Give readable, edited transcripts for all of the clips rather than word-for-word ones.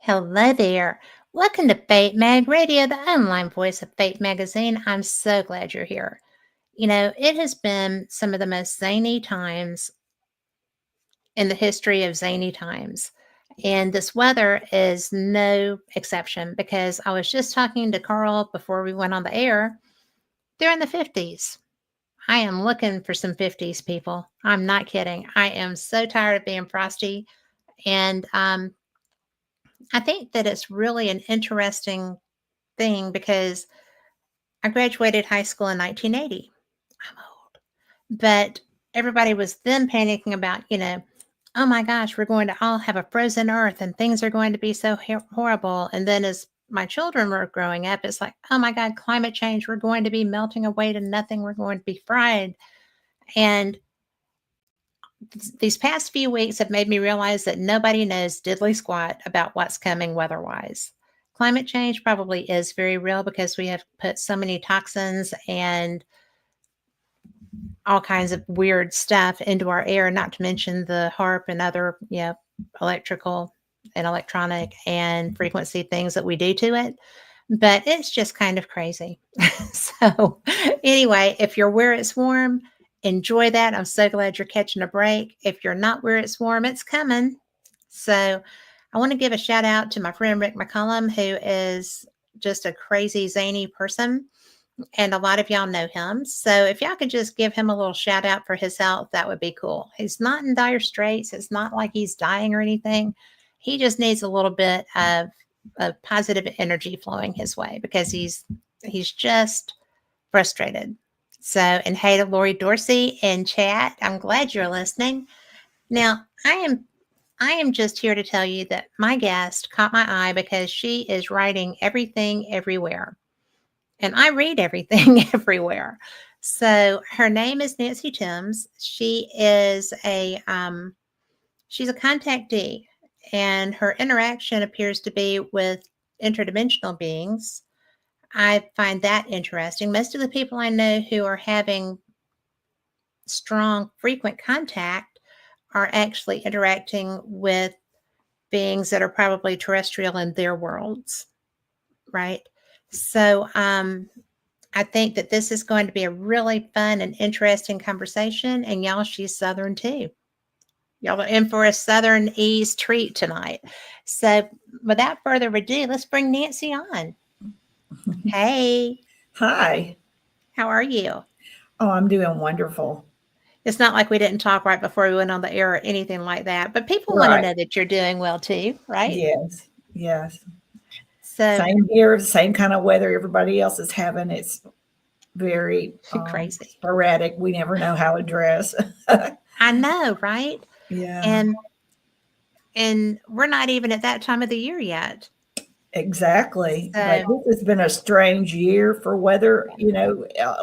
Hello there. Welcome to Fate Mag Radio, the online voice of Fate Magazine. I'm so glad you're here. It has been some of the most zany times in the history of zany times. And this weather is no exception because I was just talking to Carl before we went on the air. They're in the 50s. I am looking for some 50s people. I'm not kidding. I am so tired of being frosty. And I think that it's really an interesting thing because I graduated high school in 1980. I'm old. But everybody was then panicking about, oh my gosh, we're going to all have a frozen earth and things are going to be so horrible. And then as my children were growing up, it's like, oh my God, climate change, we're going to be melting away to nothing. We're going to be fried. And these past few weeks have made me realize that nobody knows diddly squat about what's coming weather-wise. Climate change probably is very real because we have put so many toxins and all kinds of weird stuff into our air, not to mention the HARP and other, electrical and electronic and frequency things that we do to it. But it's just kind of crazy. So, anyway, if you're where it's warm, enjoy that. I'm so glad you're catching a break. If you're not where it's warm, it's coming. So, I want to give a shout out to my friend Rick McCullum, who is just a crazy, zany person. And a lot of y'all know him. So, if y'all could just give him a little shout out for his health, that would be cool. He's not in dire straits. It's not like he's dying or anything. He just needs a little bit of positive energy flowing his way because he's just frustrated. So, and hey to Lori Dorsey in chat, I'm glad you're listening. Now, I am just here to tell you that my guest caught my eye because she is writing everything everywhere, and I read everything everywhere. So her name is Nancy Thames. She's a contactee, and her interaction appears to be with interdimensional beings. I find that interesting. Most of the people I know who are having strong, frequent contact are actually interacting with beings that are probably terrestrial in their worlds, right? So I think that this is going to be a really fun and interesting conversation. And y'all, she's Southern too. Y'all are in for a Southern ease treat tonight. So without further ado, let's bring Nancy on. Hey, Hi. how are you? Oh, I'm doing wonderful. It's not like we didn't talk right before we went on the air or anything like that, but people want to Right. know that you're doing well too, right? Yes. Yes. So Same here. Same kind of weather everybody else is having. It's very crazy. sporadic. We never know how to dress. I know, right? Yeah, And we're not even at that time of the year yet. exactly. But So this has been a strange year for weather.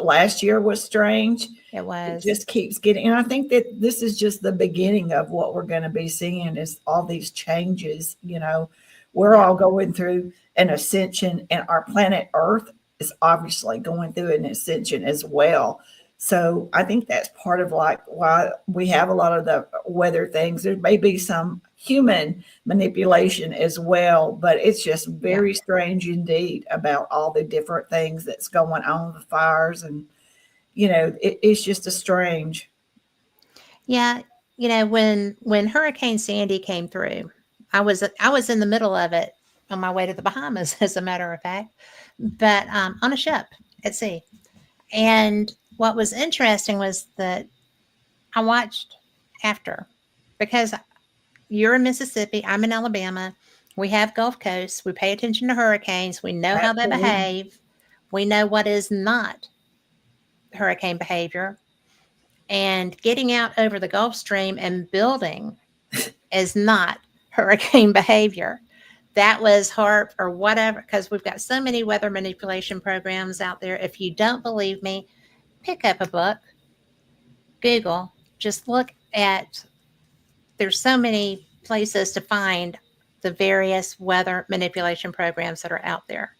Last year was strange. it It was. just keeps getting, and I think that this is just the beginning of what we're going to be seeing is all these changes. We're Yeah. all going through an ascension, and our planet Earth is obviously going through an ascension as well. So I think that's part of like why we have a lot of the weather things. There may be some human manipulation as well, but it's just Yeah. very strange indeed about all the different things that's going on, the fires and it's just a strange. Yeah. When Hurricane Sandy came through, I was in the middle of it on my way to the Bahamas, as a matter of fact, but on a ship at sea. And what was interesting was that I watched after because you're in Mississippi, I'm in Alabama. We have Gulf Coast. We pay attention to hurricanes. We know how they Absolutely. behave. We know what is not hurricane behavior. And getting out over the Gulf Stream and building is not hurricane behavior. That was HARP or whatever, because we've got so many weather manipulation programs out there. If you don't believe me, pick up a book, Google, just look at, there's so many places to find the various weather manipulation programs that are out there.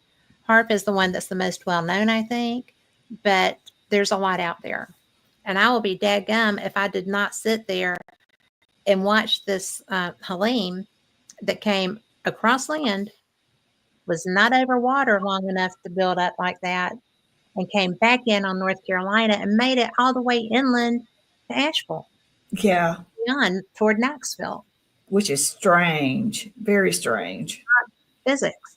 HARP is the one that's the most well known, I think, but there's a lot out there. And I will be dadgum if I did not sit there and watch this Helene that came across land, was not over water long enough to build up like that, and came back in on North Carolina and made it all the way inland to Asheville, Yeah, beyond toward Knoxville. which is strange, very strange. Physics.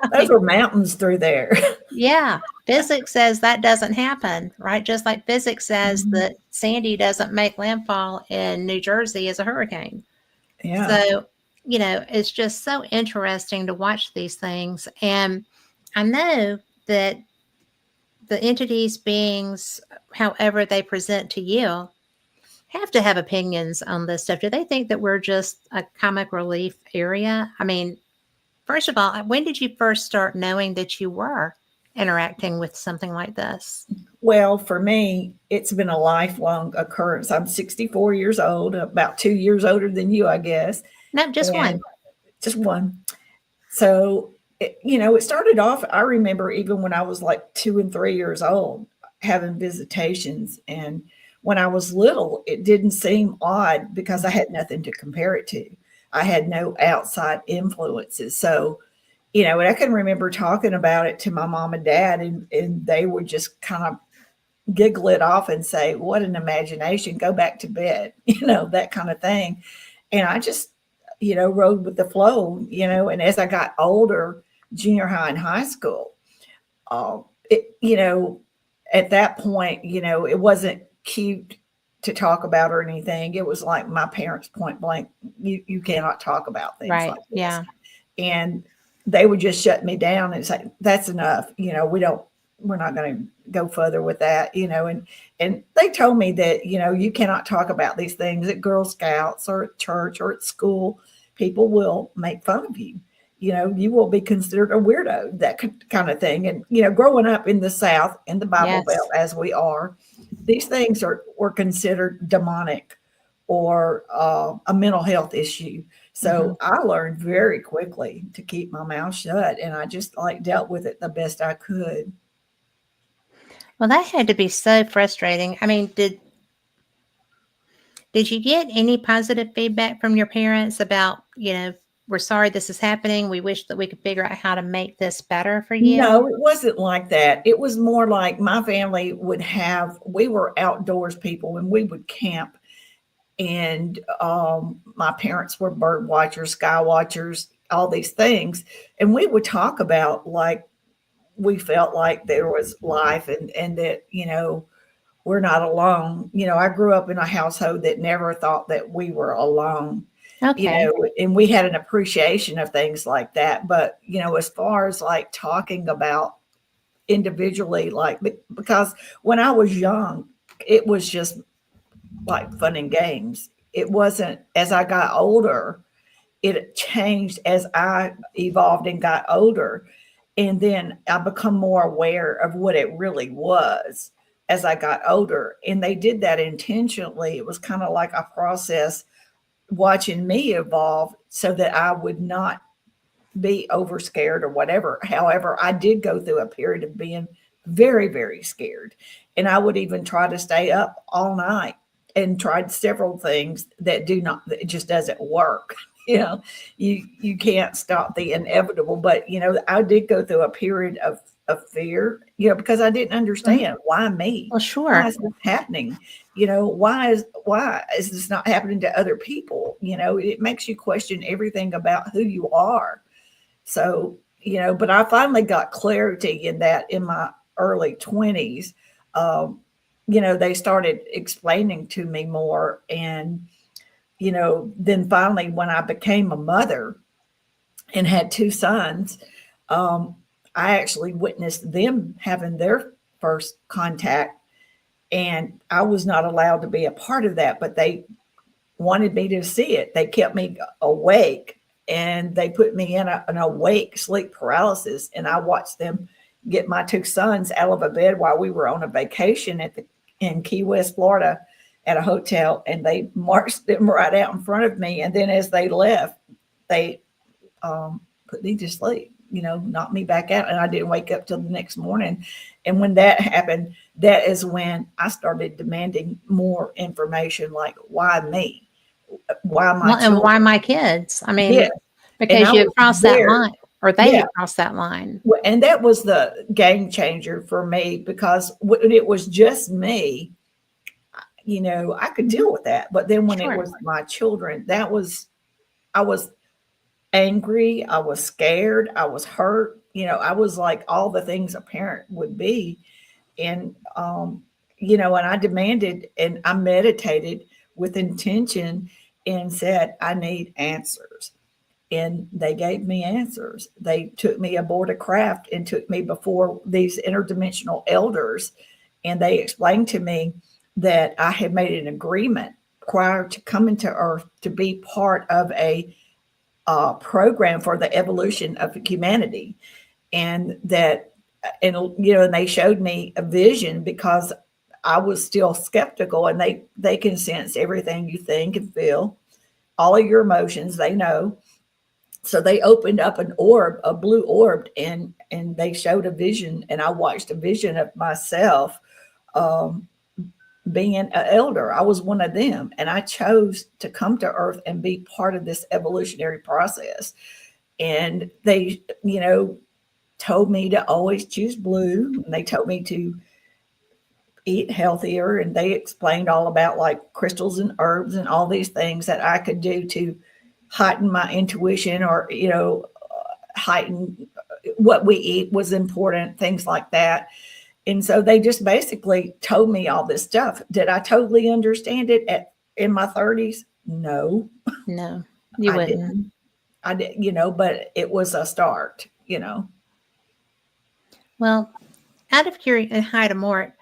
I Those mean, were mountains through there. yeah, physics says that doesn't happen, right? Just like physics says Mhm. that Sandy doesn't make landfall in New Jersey as a hurricane. Yeah. So, it's just so interesting to watch these things. And I know that the entities, beings, however they present to you, have to have opinions on this stuff. Do they think that we're just a comic relief area? I mean, first of all, when did you first start knowing that you were interacting with something like this? Well, for me, it's been a lifelong occurrence. I'm 64 years old, about 2 years older than you, I guess, No, just and one. just one. So, it started off, I remember even when I was like 2 and 3 years old, having visitations. And when I was little, it didn't seem odd because I had nothing to compare it to. I had no outside influences. So, and I can remember talking about it to my mom and dad, and they would just kind of giggle it off and say, "What an imagination, go back to bed," that kind of thing. And I just, rode with the flow, and as I got older, junior high and high school, it, at that point, it wasn't cute to talk about or anything. It was like my parents point blank, you cannot talk about things Right. like this. Yeah. And they would just shut me down and say, "That's enough. We're not going to go further with that." And they told me that, you cannot talk about these things at Girl Scouts or at church or at school. People will make fun of you. You will be considered a weirdo, that kind of thing. And, growing up in the South, in the Bible Belt, Yes. as we are, these things were considered demonic or a mental health issue. Hmm. So I learned very quickly to keep my mouth shut, and I just like dealt with it the best I could. Well, that had to be so frustrating. I mean, did you get any positive feedback from your parents about, we're sorry this is happening. We wish that we could figure out how to make this better for you? No, it wasn't like that. It was more like my family we were outdoors people and we would camp. And my parents were bird watchers, sky watchers, all these things. And we would talk about like we felt like there was life, and that, we're not alone. I grew up in a household that never thought that we were alone, Okay. and we had an appreciation of things like that. But, as far as like talking about individually, like, because when I was young, it was just like fun and games. It wasn't. As I got older, it changed as I evolved and got older. And then I become more aware of what it really was as I got older. And they did that intentionally. It was kind of like a process, watching me evolve so that I would not be over scared or whatever. However, I did go through a period of being very, very scared. And I would even try to stay up all night, and tried several things that it just doesn't work. You know, you can't stop the inevitable. But, I did go through a period of fear, because I didn't Mhm. understand, why me? Well, Why sure. is this happening? Why is this not happening to other people? It makes you question everything about who you are. So, but I finally got clarity in that in my early 20s. Um, they started explaining to me more. And, then finally, when I became a mother and had two sons, um, I actually witnessed them having their first contact. And I was not allowed to be a part of that, but they wanted me to see it. They kept me awake, and they put me in an awake sleep paralysis. And I watched them get my two sons out of a bed while we were on a vacation in Key West, Florida, at a hotel, and they marched them right out in front of me. And then as they left, they put me to sleep, knocked me back out, and I didn't wake up till the next morning. And when that happened, that is when I started demanding more information, like, why me? Why my Well, and why children? my kids? I mean, Yeah. And because I you had was crossed that there. line, or they Yeah. had crossed that line. And that was the game changer for me, because when it was just me, I could deal with that. But then when it Sure. was my children, I was angry, I was scared, I was hurt. I was like all the things a parent would be. And, and I demanded and I meditated with intention and said, I need answers. And they gave me answers. They took me aboard a craft and took me before these interdimensional elders, and they explained to me that I had made an agreement prior to coming to Earth to be part of a program for the evolution of humanity, and that, and they showed me a vision, because I was still skeptical, and they can sense everything you think and feel, all of your emotions. They know. So they opened up an orb, a blue orb, and they showed a vision, and I watched a vision of myself, um, being an elder. I was one of them, and I chose to come to Earth and be part of this evolutionary process. And they, told me to always choose blue, and they told me to eat healthier, and they explained all about like crystals and herbs and all these things that I could do to heighten my intuition, or heighten what we eat was important, things like that. And so they just basically told me all this stuff. Did I totally understand it in my 30s? No, No, you I wouldn't. didn't. I did, but it was a start. Well, out of curiosity, hi to Mort,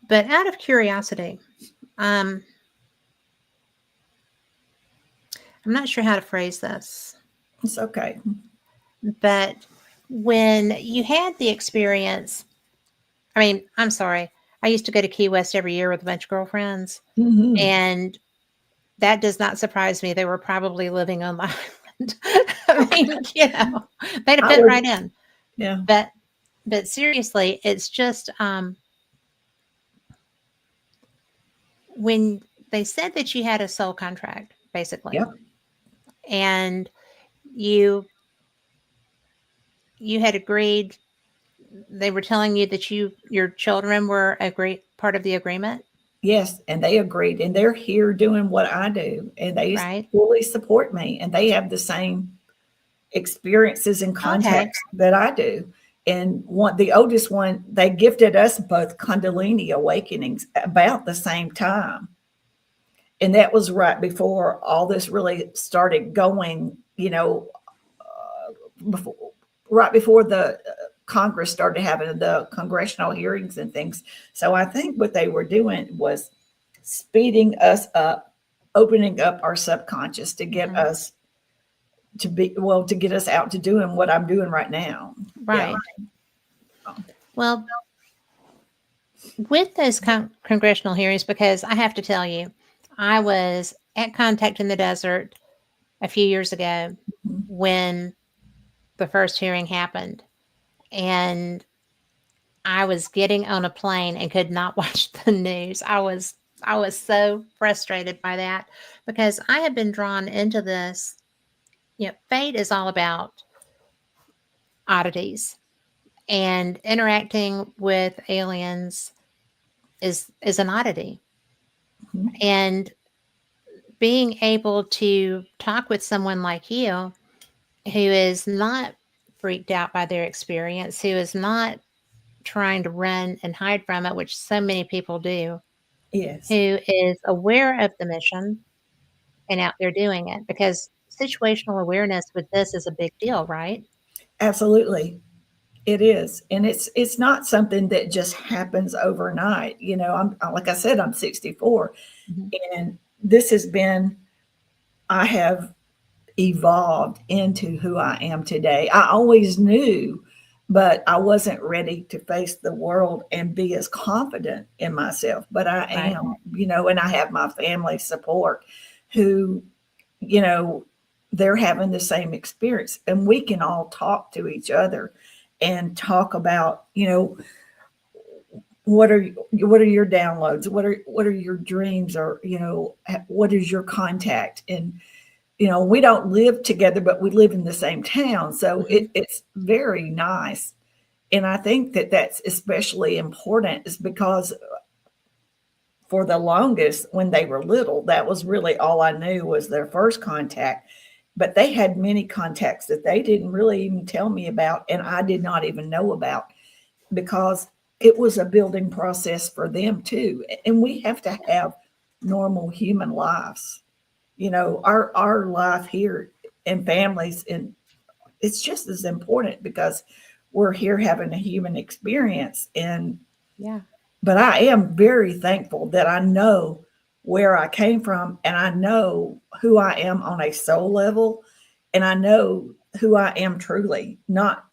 but out of curiosity, um, I'm not sure how to phrase this, It's okay. but when you had the experience, I mean, I'm sorry, I used to go to Key West every year with a bunch of girlfriends, Hmm. and that does not surprise me. They were probably living on the island. I mean, they'd have I fit would, right in. yeah, But seriously, it's just when they said that you had a soul contract, basically, yep, and you you had agreed, they were telling you that your children were a great part of the agreement, yes, and they agreed, and they're here doing what I do, and they right? fully support me, and they have the same experiences and Okay. contacts that I do. And the oldest one, they gifted us both Kundalini awakenings about the same time. And that was right before all this really started going, before, right before the Congress started having the congressional hearings and things. So I think what they were doing was speeding us up, opening up our subconscious to get Hmm. us to get us out to doing what I'm doing right now. Yeah. Right. Well, with those congressional hearings, because I have to tell you, I was at Contact in the Desert a few years ago Mhm. when the first hearing happened, and I was getting on a plane and could not watch the news. I was so frustrated by that because I had been drawn into this. Fate is all about oddities, and interacting with aliens is an oddity. Mhm. And being able to talk with someone like you who is not freaked out by their experience, who is not trying to run and hide from it, which so many people do, Yes, who is aware of the mission and out there doing it, because situational awareness with this is a big deal, right? absolutely. It is. And it's not something that just happens overnight. Like I said, I'm 64, Mhm. and this has been I have evolved into who I am today. I always knew, but I wasn't ready to face the world and be as confident in myself. But I Right. am, and I have my family support who, you know, they're having the same experience, and we can all talk to each other and talk about, what are your downloads, what are your dreams, or what is your contact, and we don't live together, but we live in the same town. So Hmm. it's very nice. And I think that that's especially important is because for the longest when they were little, that was really all I knew was their first contact. But they had many contacts that they didn't really even tell me about, and I did not even know about because it was a building process for them too. And we have to have normal human lives. Our life here and families, and it's just as important because we're here having a human experience. And Yeah. but I am very thankful that I know where I came from and I know who I am on a soul level and I know who I am truly, not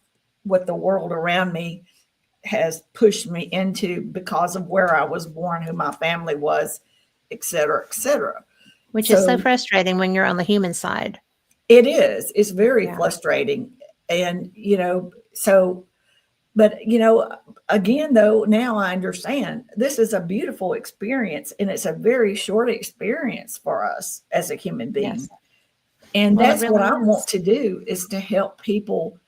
what the world around me has pushed me into because of where I was born, who my family was, et cetera, et cetera. Which is so So frustrating when you're on the human side. it is, it's very Yeah. frustrating. And, so but again though, now I understand this is a beautiful experience and it's a very short experience for us as a human being. Yes. And Well, it that's what really I want is. to do is to help people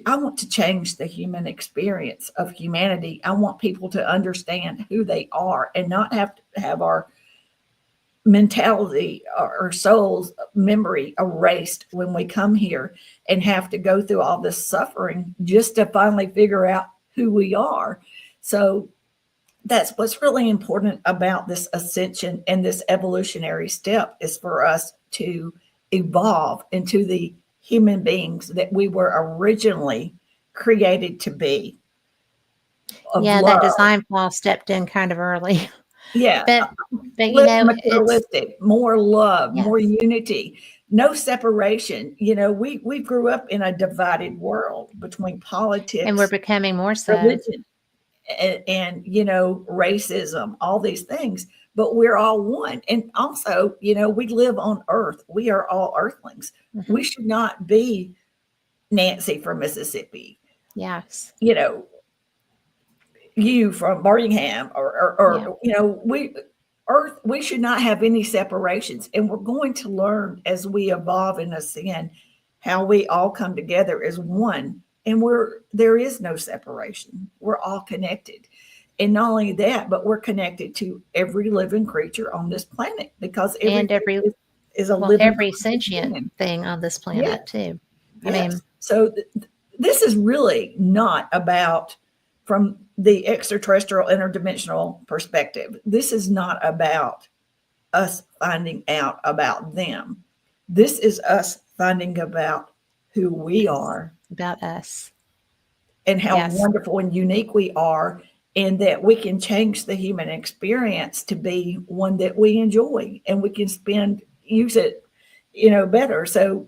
I want to change the human experience of humanity. I want people to understand who they are and not have to have our mentality or souls memory erased when we come here and have to go through all this suffering just to finally figure out who we are. So that's what's really important about this ascension and this evolutionary step is for us to evolve into the human beings that we were originally created to be, of Yeah, that love. design flaw stepped in kind of early. Yeah, But less it's materialistic, more love, more yes. unity, no separation. We grew up in a divided world between And we're politics, becoming more so. religion, and racism, all these things. But we're all one. And also, we live on Earth. We are all Earthlings. We Hmm. should not be Nancy from Mississippi. Yes. You know, you from Birmingham Yeah. we Earth, we should not have any separations. And we're going to learn as we evolve and ascend how we all come together as one. And there is no separation. We're all connected. And not only that, but we're connected to every living creature on this planet because And everything is a living every sentient being. thing on this Yes, planet too. I yes. mean, So this is really not about from the extraterrestrial interdimensional perspective. This is not about us finding out about them. This is us finding about who we us, are about us. and how Yes. wonderful and unique we are, and that we can change the human experience to be one that we enjoy and we can use it, better. So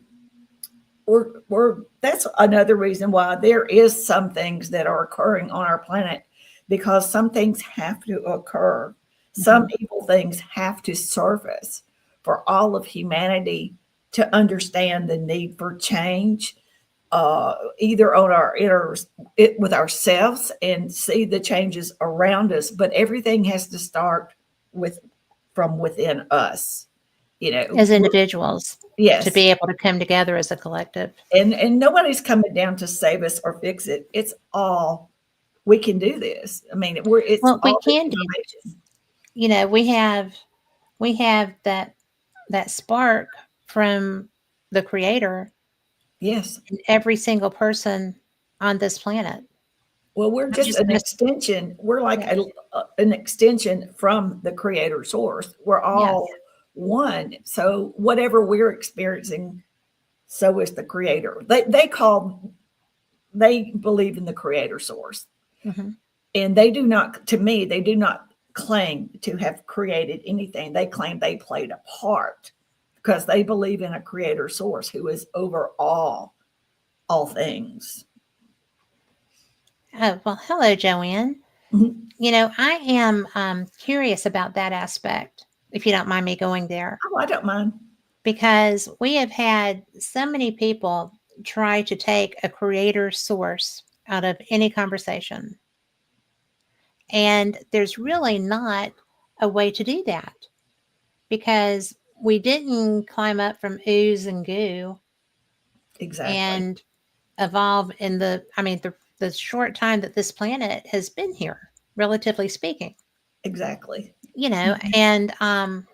we're that's another reason why there is some things that are occurring on our planet because some things have to occur. Some Hmm. evil things have to surface for all of humanity to understand the need for change, either on our with ourselves and see the changes around us. But everything has to start with from within us. You know, As individuals, to yes, be able to come together as a collective. and nobody's coming down to save us or fix it. It's all we can do this. I mean, it's Well, we all this can do. information. We have that spark from the creator Yes. in every single person on this planet. Well, we're Not just just an extension. We're like yes. an extension from the creator source. We're Yes. all one. So whatever we're experiencing, so is the creator. They believe in the creator source. Hmm. And they do not, to me, they do not claim to have created anything. They claim they played a part because they believe in a creator source who is over all things. Oh, well, hello, Joanne. Mhm. I am curious about that aspect, if you don't mind me going there, Oh, I don't mind. because we have had so many people try to take a creator source out of any conversation. And there's really not a way to do that because we didn't climb up from ooze and goo Exactly. and evolve in the short time that this planet has been here, relatively speaking. Exactly. You know, Mhm. and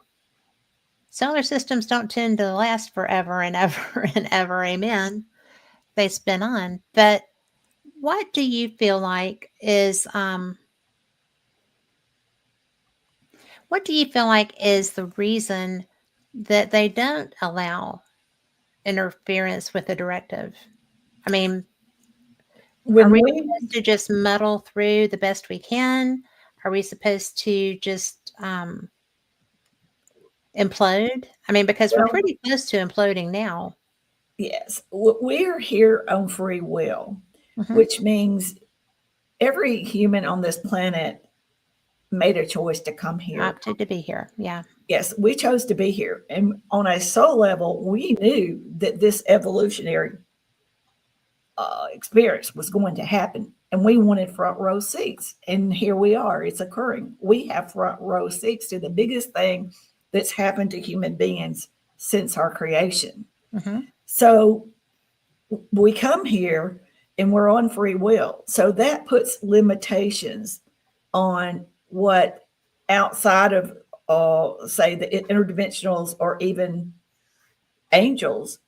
solar systems don't tend to last forever and ever and ever. Amen. They spin on. But what do you feel like is what do you feel like is the reason that they don't allow interference with the directive? I mean, are When we we, supposed to just muddle through the best we can? Are we supposed to just implode? I mean, because we're well, pretty close to imploding now. yes, we're here on free will, Hmm. which means every human on this planet made a choice to come here. Opted to be here. Yeah. Yes, we chose to be here. And on a soul level, we knew that this evolutionary experience was going to happen. And we wanted front row seats. And here we are, it's occurring. We have front row seats to the biggest thing that's happened to human beings since our creation. Hmm. So we come here and we're on free will. So that puts limitations on what outside of, say, the interdimensionals or even angels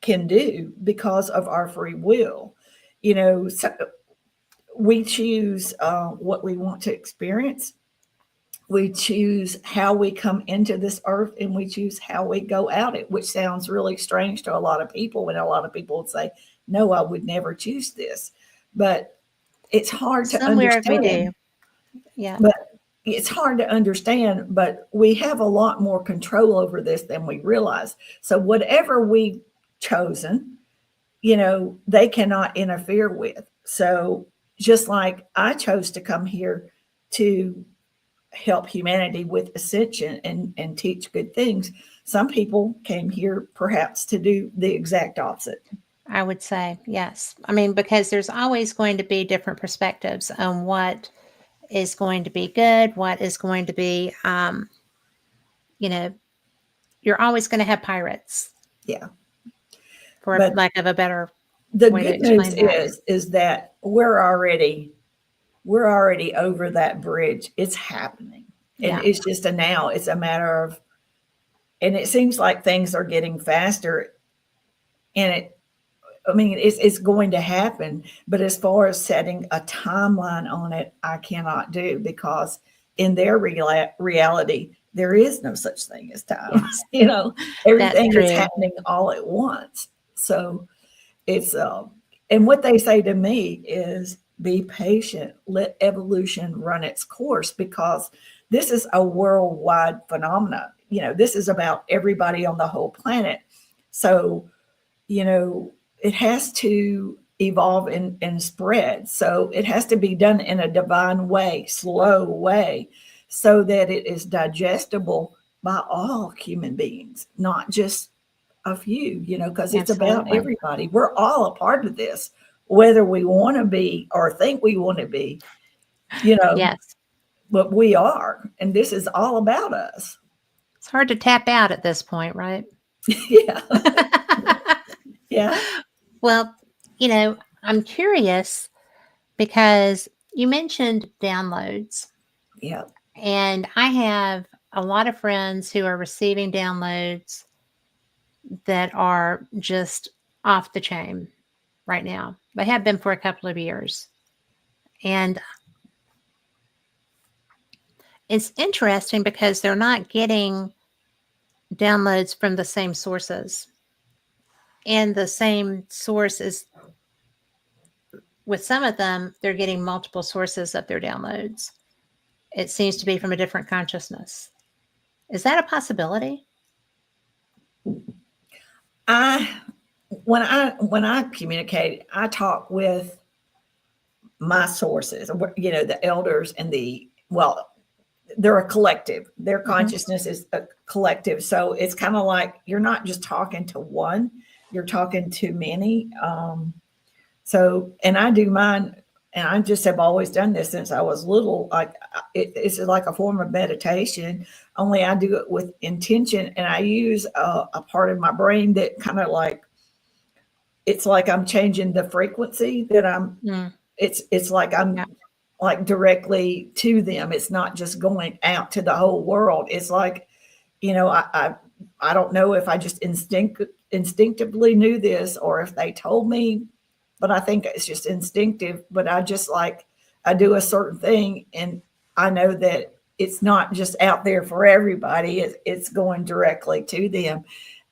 can do because of our free will. So we choose what we want to experience. We choose how we come into this earth and we choose how we go out it, which sounds really strange to a lot of people when a lot of people would say, no, I would never choose this. But it's hard to Somewhere we understand. do. Yeah. But it's hard to understand, but we have a lot more control over this than we realize. So whatever we chosen, they cannot interfere with. So just like I chose to come here to help humanity with ascension and teach good things, some people came here perhaps to do the exact opposite. I would say yes. I mean, because there's always going to be different perspectives on what is going to be good, what is going to be, you know, you're always going to have pirates, Yeah. for But lack of a better the way to good news explain that. is that we're already over that bridge. It's happening. And Yeah, it's just a now. It's a matter of, and it seems like things are getting faster. And I mean, it's going to happen. But as far as setting a timeline on it, I cannot do because in their reality, there is no such thing as time. yes, that's Everything is true. happening all at once. So it's and what they say to me is be patient, let evolution run its course because this is a worldwide phenomena. This is about everybody on the whole planet. So, you know, it has to evolve and spread. So it has to be done in a divine way, slow way, so that it is digestible by all human beings, not just a few, because it's about Absolutely. everybody. We're all a part of this, whether we want to be or think we want to be, you know, Yes. but we are. And this is all about us. It's hard to tap out at this point, right? Yeah. Yeah. Well, I'm curious because you mentioned downloads, Yeah. and I have a lot of friends who are receiving downloads that are just off the chain right now. They have been for a couple of years. And it's interesting because they're not getting downloads from the same sources. And the same source is with some of them, they're getting multiple sources of their downloads. It seems to be from a different consciousness. Is that a possibility? I when I communicate, I talk with my sources, the elders and they're a collective. Their Hmm. consciousness is a collective. So it's kind of like you're not just talking to one, you're talking to many. And I do mine and I just have always done this since I was little. Like it's like a form of meditation. Only I do it with intention, and I use a part of my brain that kind of like it's like I'm changing the frequency that I'm. Mm, It's like yeah. I'm like directly to them. It's not just going out to the whole world. It's like, I don't know if I just instinctively knew this or if they told me, but I think it's just instinctive. But I just like I do a certain thing, and I know that it's not just out there for everybody. It's going directly to them,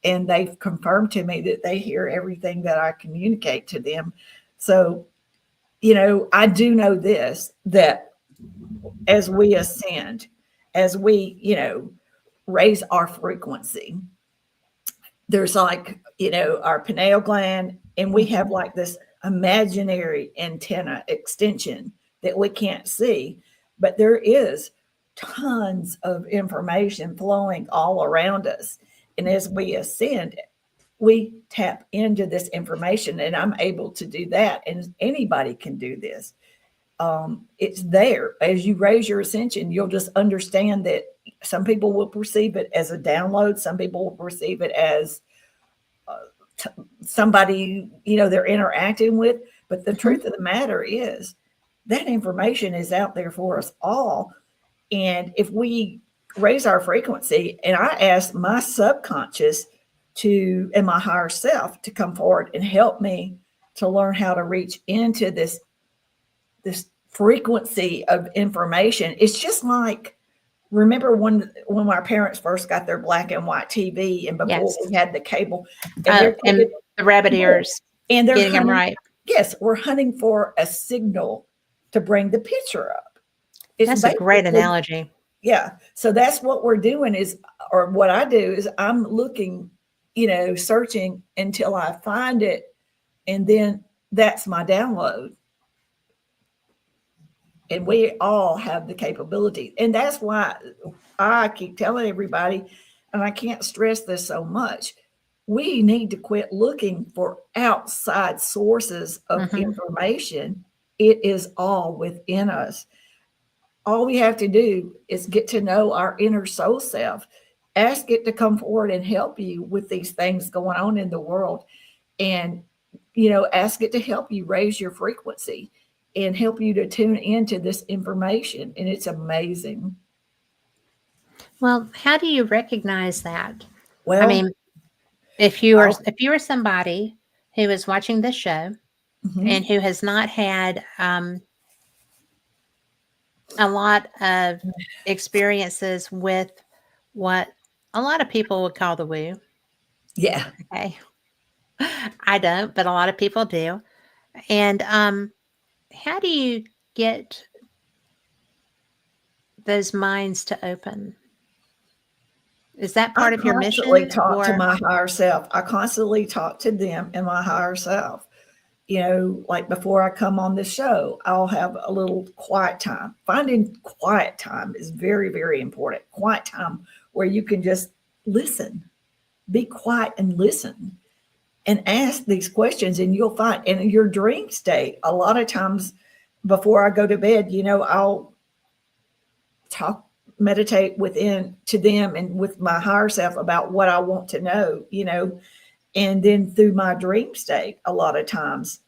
and they've confirmed to me that they hear everything that I communicate to them. So I do know this, that as we ascend, as we, raise our frequency, there's like, our pineal gland, and we have Mhm. like this imaginary antenna extension that we can't see, but there is tons of information flowing all around us. And as we ascend, we tap into this information, and I'm able to do that. And anybody can do this. It's there. As you raise your ascension, you'll just understand that some people will perceive it as a download, some people will perceive it as t- somebody they're interacting with. But the Mhm. truth of the matter is that information is out there for us all. And if we raise our frequency, and I ask my subconscious to and my higher self to come forward and help me to learn how to reach into this frequency of information. It's just like, remember when our parents first got their black and white TV, and before Yes. we had the cable, and they're And taking, the rabbit yes, ears, and they're getting them hunting. right. Yes, we're hunting for a signal to bring the picture up. It's That's a great basically, analogy. yeah. So that's what we're doing is, or what I do is I'm looking, searching until I find it, and then that's my download. And we all have the capability. And that's why I keep telling everybody, and I can't stress this so much, we need to quit looking for outside sources of Mhm. information. It is all within us. All we have to do is get to know our inner soul self, ask it to come forward and help you with these things going on in the world, and ask it to help you raise your frequency and help you to tune into this information. And it's amazing. Well, how do you recognize that? I Well, mean, I'll, if you are somebody who is watching this show mhm, and who has not had a lot of experiences with what a lot of people would call the woo, yeah. okay? I don't, but a lot of people do. And how do you get those minds to open? Is that I part of your constantly mission talk to or my higher self. I constantly talk to them and my higher self. Like before I come on this show, I'll have a little quiet time. Finding quiet time is very, very important. Quiet time where you can just listen, be quiet and listen, and ask these questions. And you'll find in your dream state, a lot of times before I go to bed, I'll talk, meditate within to them and with my higher self about what I want to know, and then through my dream state, a lot of times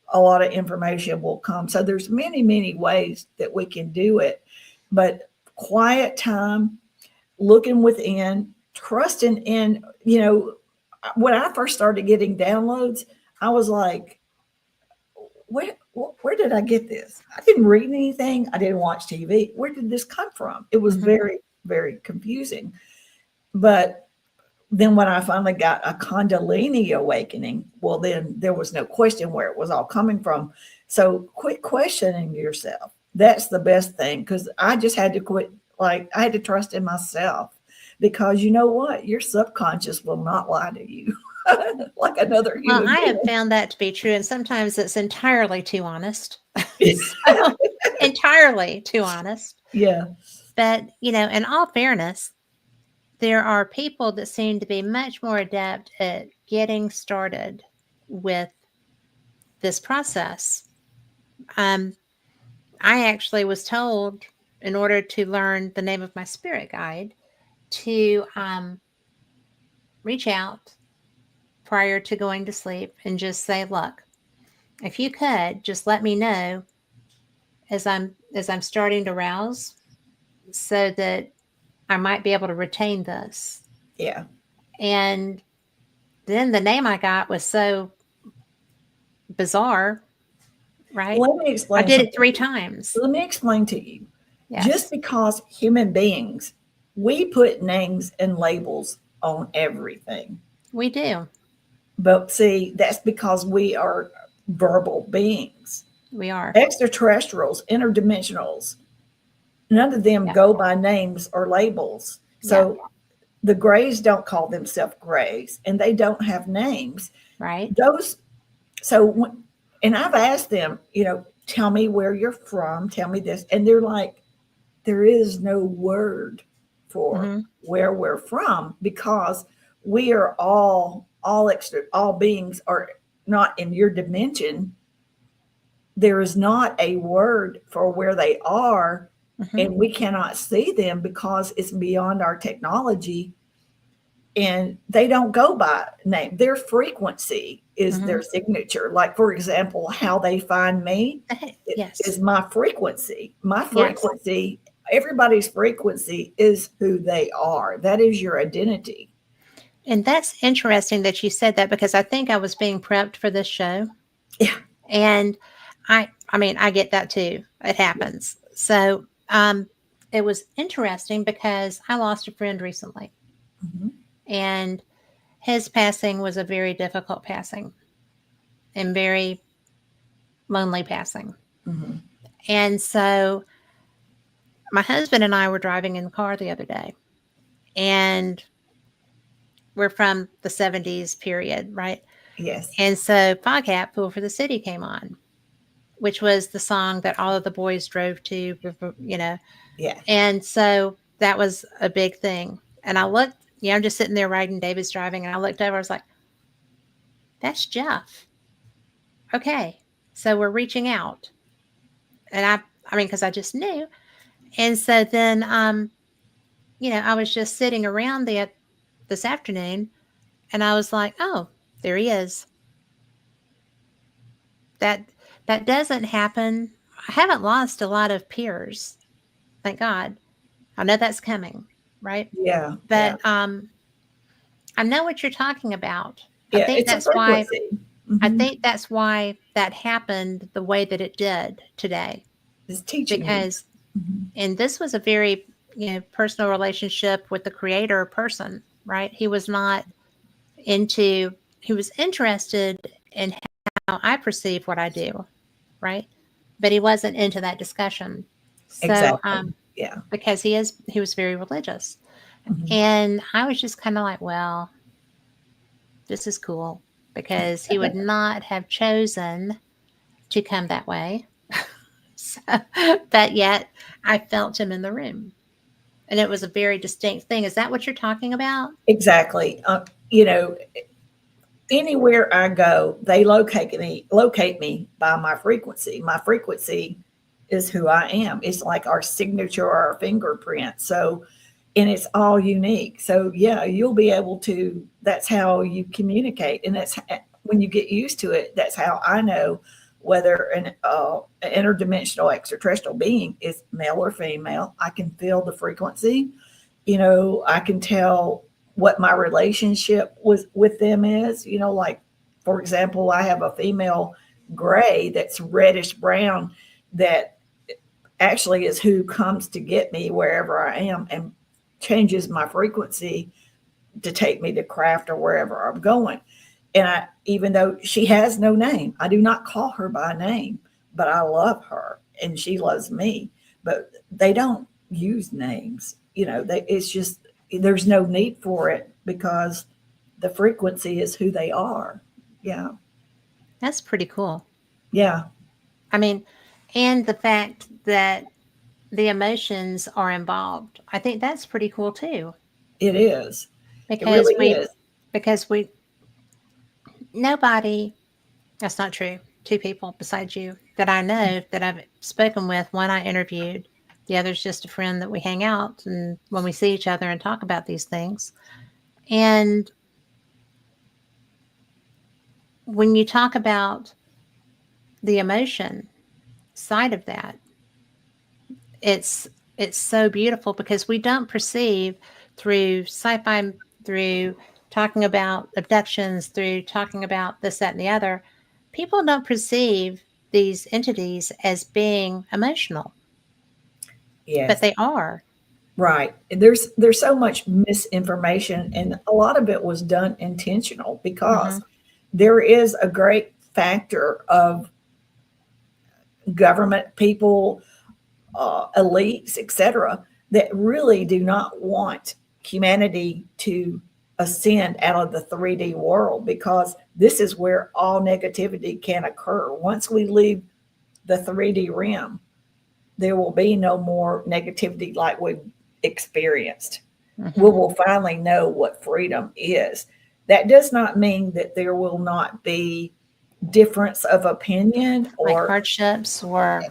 a lot of information will come. So there's many, many ways that we can do it. But quiet time, looking within, trusting in, when I first started getting downloads, I was like, where did I get this? I didn't read anything. I didn't watch TV. Where did this come from? It was Mhm. very, very confusing. But then when I finally got a Kundalini awakening, well, then there was no question where it was all coming from. So quit questioning yourself. That's the best thing, because I just had to quit. Like I had to trust in myself, because you know what? Your subconscious will not lie to you like another Well, human I have being. found that to be true, and sometimes it's entirely too honest. So, entirely too honest. Yeah. But, in all fairness, there are people that seem to be much more adept at getting started with this process. I actually was told in order to learn the name of my spirit guide to reach out prior to going to sleep and just say, "Look, if you could just let me know as I'm starting to rouse, so that I might be able to retain this." Yeah. And then the name I got was so bizarre, right? Let me I explain did it something. 3 times. Let me explain to you. Just Yes, because human beings, we put names and labels on everything. we do. But see, that's because we are verbal beings. We are. Extraterrestrials, interdimensionals, none of them Yeah. go by names or labels. Yeah. So the Greys don't call themselves Greys and they don't have names. Right. Those, so, and I've asked them, tell me where you're from, tell me this. And they're like, there is no word for Mm-hmm. where we're from because we are all extra, all beings are not in your dimension. There is not a word for where they are, Mm-hmm. and we cannot see them because it's beyond our technology, and they don't go by name. Their frequency is Mm-hmm. their signature. Like, for example, how they find me Yes. is my frequency. My Yes. frequency, everybody's frequency is who they are. That is your identity. And that's interesting that you said that because I think I was being prepped for this show. Yeah. And I mean, I get that too. It happens. So, it was interesting because I lost a friend recently, Mhm. and his passing was a very difficult passing and very lonely passing. Mhm. And so my husband and I were driving in the car the other day, and we're from the 70s period, right? Yes. And so Foghat Fool for the City came on, which was the song that all of the boys drove to, you know. Yeah. And so that was a big thing. And I looked, I'm just sitting there riding, David's driving, and I looked over, I was like, that's Jeff. Okay. So we're reaching out. And I mean, because I just knew. And so then, I was just sitting around this afternoon, and I was like, oh, there he is. That that doesn't happen. I haven't lost a lot of peers, thank God. I know that's coming, right? Yeah. Yeah. But I know what you're talking about. I Yeah. think It's a that's why frequency. I Hmm. think that's why that happened the way that it did today. It's teaching you. Because Mhm. and this was a very, personal relationship with the creator person, right? Into he was interested in how I perceive what I do, right? But he wasn't into that discussion. So, Exactly. Yeah. because he was very religious. Mhm. And I was just kind of like, well, this is cool because he would not have chosen to come that way. So, but yet I felt him in the room. And it was a very distinct thing. Is that what you're talking about? Exactly. You know, anywhere I go, they locate me by my frequency. My frequency is who I am. It's like our signature or our fingerprint. So, and it's all unique. So yeah, you'll be able to. That's how you communicate, and that's when you get used to it. That's how I know whether an interdimensional extraterrestrial being is male or female. I can feel the frequency. I can tell what my relationship with them is. Like, for example, I have a female gray that's reddish brown that actually is who comes to get me wherever I am and changes my frequency to take me to craft or wherever I'm going. And even though she has no name, I do not call her by name, but I love her and she loves me. But they don't use names. It's just there's no need for it because the frequency is who they are. Yeah, That's pretty cool. yeah, I mean, and the fact that the emotions are involved. I think that's pretty cool too. it is. It Because really we is. because we nobody that's not true. two people besides you that I know that I've spoken with. One I interviewed, the other's just a friend that we hang out and when we see each other and talk about these things. And when you talk about the emotion side of that, it's it's so beautiful because we don't perceive through sci-fi, through talking about abductions, through talking about this, that, and the other. People don't perceive these entities as being emotional, but Yes. they are. Right. There's so much misinformation, and a lot of it was done intentional Hmm. because there is a great factor of government people, elites, etc., that really do not want humanity to ascend out of the 3D world, because this is where all negativity can occur. Once we leave the 3D realm, there will be no more negativity like we've experienced. We Hmm. will finally know what freedom is. That does not mean that there will not be difference of opinion, Like hardships or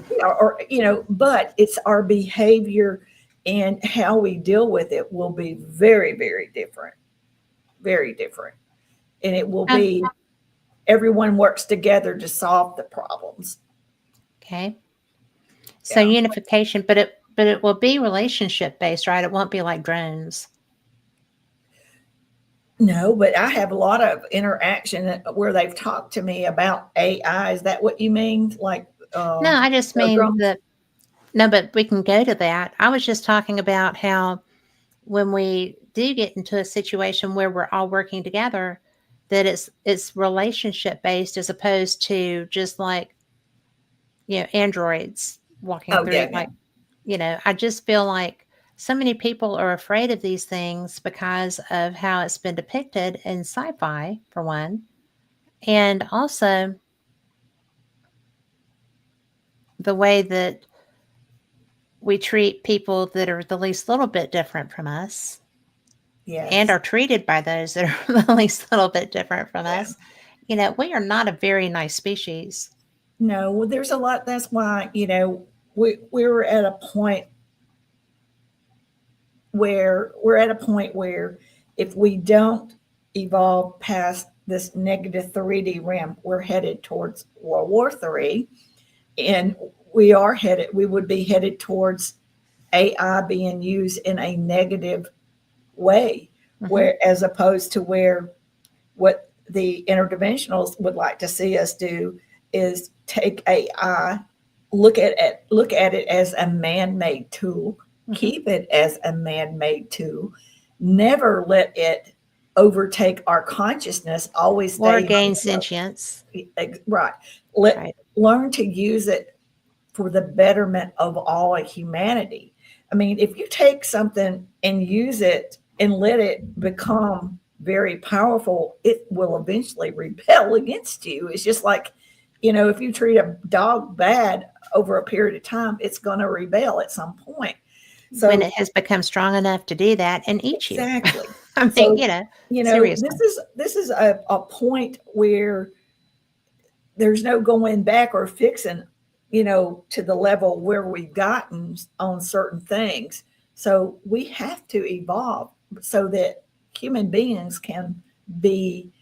but it's our behavior and how we deal with it will be very, very different. And it will oh, be everyone works together to solve the problems. okay. So Yeah. unification, but it will be relationship based, right? It won't be like drones. No, but I have a lot of interaction where they've talked to me about AI. Is that what you mean? Like, No, I just mean drones? that. No, but we can go to that. I was just talking about how when we do get into a situation where we're all working together, that it's relationship based as opposed to just like, androids walking Oh, through, yeah, yeah. like, I just feel like so many people are afraid of these things because of how it's been depicted in sci-fi, for one, and also the way that we treat people that are the least little bit different from us and Yes. are treated by those that are the least little bit different from Yeah. us. We are not a very nice species. No, well, there's a lot. That's why, we were at a point where if we don't evolve past this negative 3D realm, we're headed towards World War III. And we would be headed towards AI being used in a negative way, Hmm. where as opposed to where what the interdimensionals would like to see us do is take AI, look at it as a man-made tool, Hmm. keep it as a man-made tool, never let it overtake our consciousness, always Or stay gain below. sentience. Right. Let Right. learn to use it for the betterment of all of humanity. I mean, if you take something and use it and let it become very powerful, it will eventually rebel against you. It's just like, if you treat a dog bad over a period of time, it's going to rebel at some point. When So, it has become strong enough to do that and eat you. exactly. I mean, So, seriously. this is a point where there's no going back or fixing, to the level where we've gotten on certain things. So we have to evolve so that human beings can be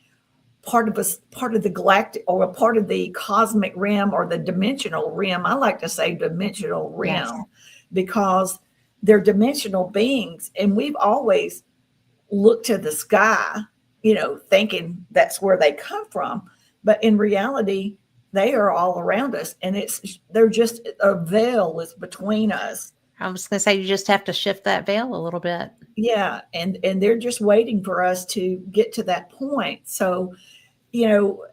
part of the galactic, or a part of the cosmic realm, or the dimensional realm. I like to say dimensional Yes. realm, because they're dimensional beings, and we've always look to the sky, thinking that's where they come from. But in reality, they are all around us, and they're just a veil is between us. I was going to say, you just have to shift that veil a little bit. Yeah, and they're just waiting for us to get to that point. So, you know,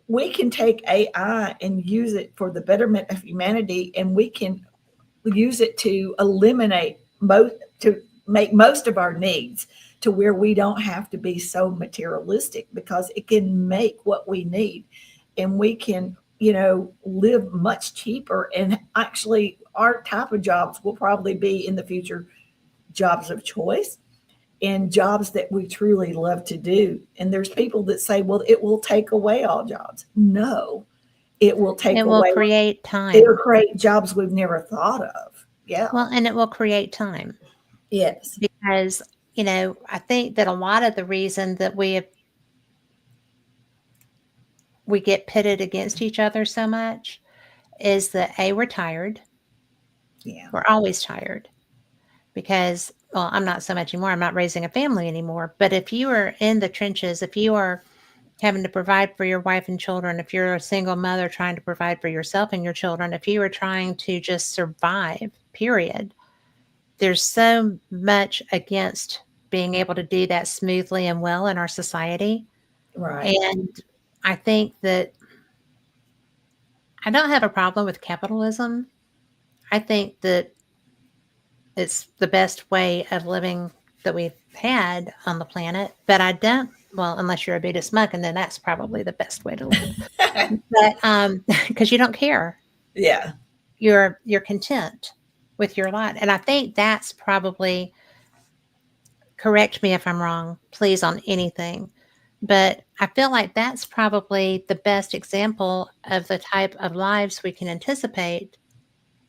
we can take AI and use it for the betterment of humanity, and we can use it to eliminate most to make most of our needs, to where we don't have to be so materialistic, because it can make what we need, and we can live much cheaper. And actually, our type of jobs will probably be in the future jobs of choice, and jobs that we truly love to do. And there's people that say, well, it will take away all jobs. No, it will take It will away, create it'll time. create jobs we've never thought of. Yeah. Well, and it will create time Yes. because, I think that a lot of the reason that we get pitted against each other so much is that A, we're tired. Yeah. We're always tired because, well, I'm not so much anymore. I'm not raising a family anymore. But if you are in the trenches, if you are having to provide for your wife and children, if you're a single mother trying to provide for yourself and your children, if you are trying to just survive, period, there's so much against being able to do that smoothly and well in our society. Right. And I think that I don't have a problem with capitalism. I think that it's the best way of living that we've had on the planet. But I don't, well, unless you're a Buddhist monk, and then that's probably the best way to live. But because you don't care, Yeah. you're content with your lot, and I think that's probably, correct me if I'm wrong, please, on anything. But I feel like that's probably the best example of the type of lives we can anticipate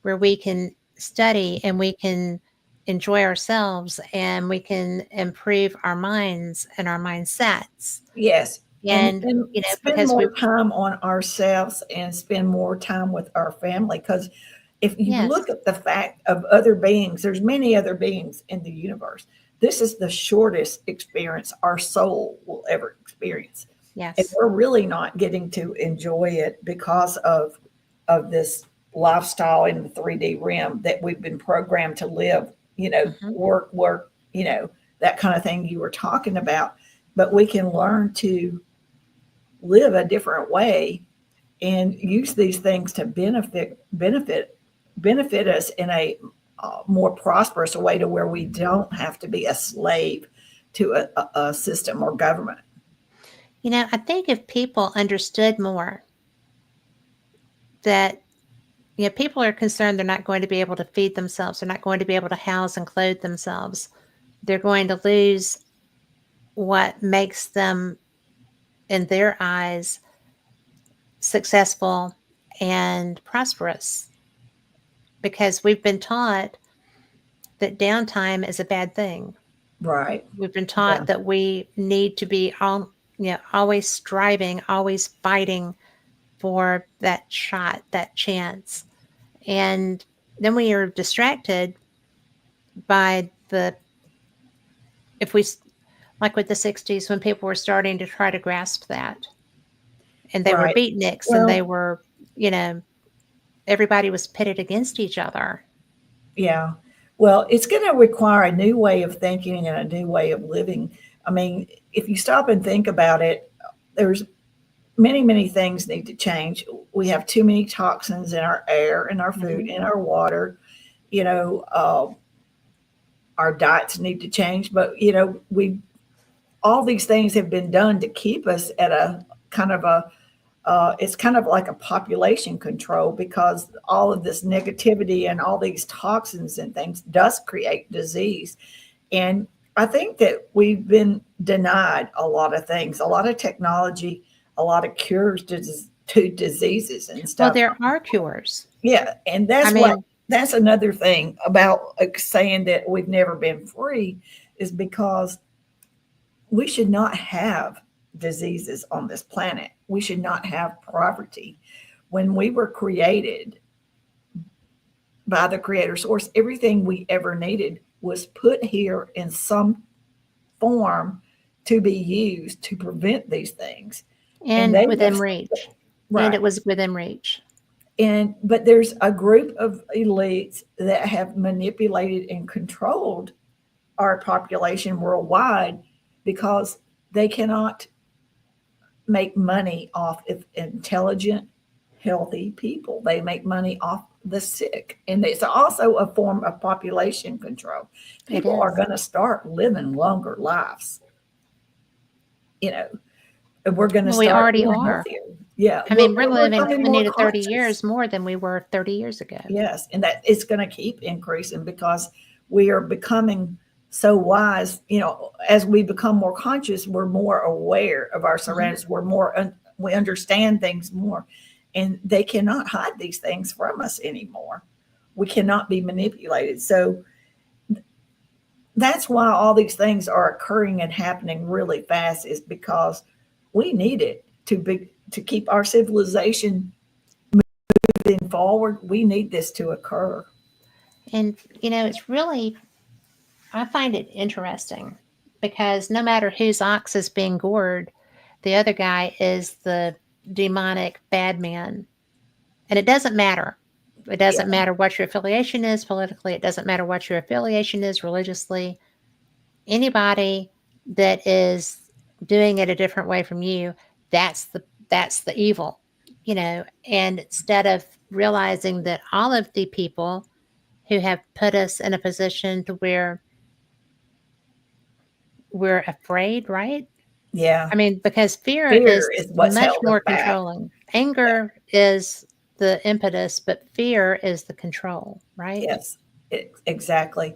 where we can study and we can enjoy ourselves and we can improve our minds and our mindsets. Yes. And, And spend because we, more time on ourselves and spend more time with our family. Because if you yes, look at the fact of other beings, there's many other beings in the universe. This is the shortest experience our soul will ever experience. And yes, we're really not getting to enjoy it because of this lifestyle in the 3D realm that we've been programmed to live, hmm, work, that kind of thing you were talking about. But we can learn to live a different way and use these things to benefit us in a more prosperous way, to where we don't have to be a slave to a system or government. I think if people understood more that, people are concerned they're not going to be able to feed themselves, they're not going to be able to house and clothe themselves, they're going to lose what makes them, in their eyes, successful and prosperous, because we've been taught that downtime is a bad thing. Right. We've been Yeah. taught that we need to be always striving, always fighting for that shot, that chance. And then we are distracted by if we, like with the 60s, when people were starting to try to grasp that, and they were Right. beatniks and they Well, were, you know, everybody was pitted against each other. yeah. Well, it's going to require a new way of thinking and a new way of living. I mean, if you stop and think about it, there's many things need to change. We have too many toxins in our air, in our food, Hmm. in our water. You know, our diets need to change. But we all these things have been done to keep us at a kind of a it's kind of like a population control, because all of this negativity and all these toxins and things does create disease. And I think that we've been denied a lot of things, a lot of technology, a lot of cures to diseases and Well, stuff. there are cures. Yeah, and I mean, that's another thing about saying that we've never been free, is because we should not have diseases on this planet. We should not have poverty. When we were created by the creator source, everything we ever needed was put here in some form to be used to prevent these things. And and they within have, reach. And right. it was within reach. And but there's a group of elites that have manipulated and controlled our population worldwide, because they cannot make money off of intelligent, healthy people. They make money off the sick. And it's also a form of population control. It People are is. going to start living longer lives, you know, and we're going to Well, we start already being are. healthier. Yeah, I mean, we're we're living becoming 20 more to 30 conscious. years more than we were 30 years ago. Yes, and that it's going to keep increasing, because we are becoming so wise. As we become more conscious, we're more aware of our Hmm. surroundings. We understand things more, and they cannot hide these things from us anymore. We cannot be manipulated. So that's why all these things are occurring and happening really fast, is because we need it to keep our civilization moving forward. We need this to occur. And, it's really, I find it interesting because no matter whose ox is being gored, the other guy is the demonic bad man. And it doesn't matter. It Yeah, doesn't matter what your affiliation is politically. It doesn't matter what your affiliation is religiously. Anybody that is doing it a different way from you, that's the evil, and instead of realizing that all of the people who have put us in a position to where we're afraid, right? yeah. I mean, because fear Fear is is what's much held us more back. controlling. Anger is the impetus, but fear is the control, right? Yes, exactly.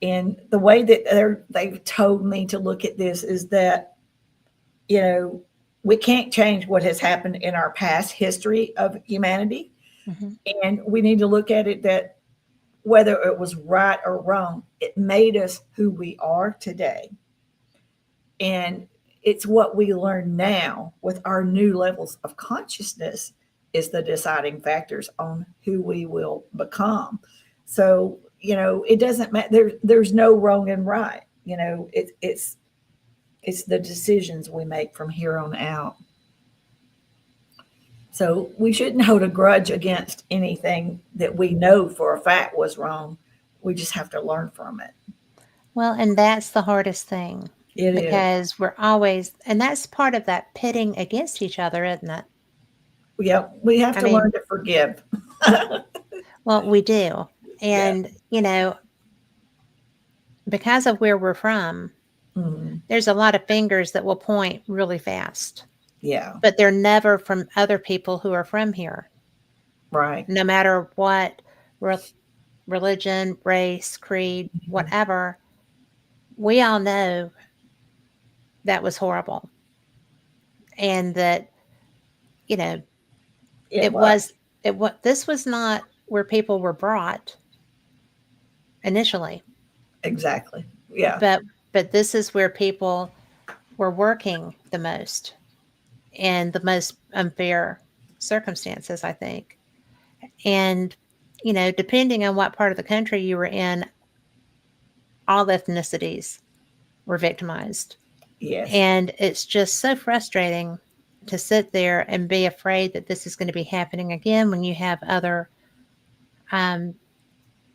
And the way that they've told me to look at this is that, you know, we can't change what has happened in our past history of humanity. Hmm. And we need to look at it that whether it was right or wrong, it made us who we are today. And it's what we learn now with our new levels of consciousness is the deciding factors on who we will become. So, it doesn't matter. There's no wrong and right. It's the decisions we make from here on out. So we shouldn't hold a grudge against anything that we know for a fact was wrong. We just have to learn from it. Well, and that's the hardest thing It is. because we're always, and that's part of that pitting against each other, isn't it? Yep. We have I to mean, learn to forgive. well, we do. Yeah. And, because of where we're from, Mhm. there's a lot of fingers that will point really fast, Yeah. but they're never from other people who are from here, Right. no matter what re- religion, race, creed, Mhm. whatever. We all know that was horrible and that, you know, It it was. was, this was not where people were brought initially, Exactly. Yeah. but, this is where people were working the most and the most unfair circumstances, I think. And, depending on what part of the country you were in, all ethnicities were victimized. Yes. And it's just so frustrating to sit there and be afraid that this is going to be happening again when you have other, um,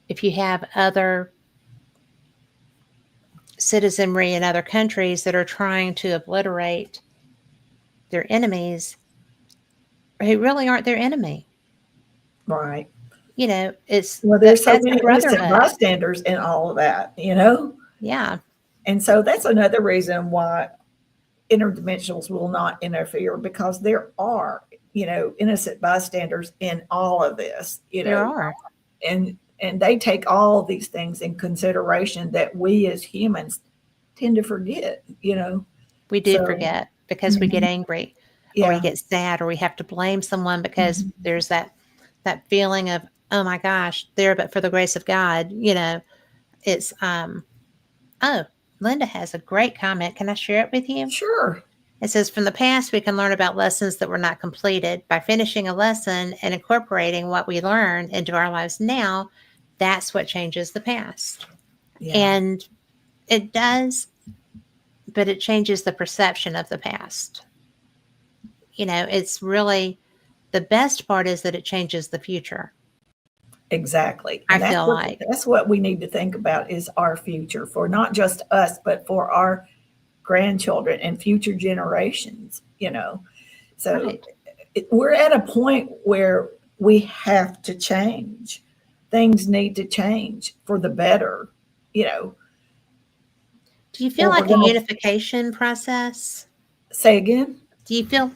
if you have other citizenry in other countries that are trying to obliterate their enemies who really aren't their enemy. Right. It's Well, that there's so that's a many innocent brotherhood. bystanders in all of that. Yeah, And so that's another reason why interdimensionals will not interfere, because there are, innocent bystanders in all of this. there are. And they take all these things in consideration that we as humans tend to forget. We do So, forget because we get mhm, angry or we yeah. get sad or we have to blame someone because Mhm. there's that feeling of, oh my gosh, there but for the grace of God. It's oh, Linda has a great comment. Can I share it with you? Sure. It says, from the past, we can learn about lessons that were not completed. By finishing a lesson and incorporating what we learned into our lives now, that's what changes the past. Yeah. And it does, but it changes the perception of the past. It's really the best part is that it changes the future. Exactly. I And that's feel what like, that's what we need to think about is our future for not just us, but for our grandchildren and future generations. So right. we're at a point where we have to change. Things need to change for the better, Do you feel or we're like a going to unification process? say again. Do you feel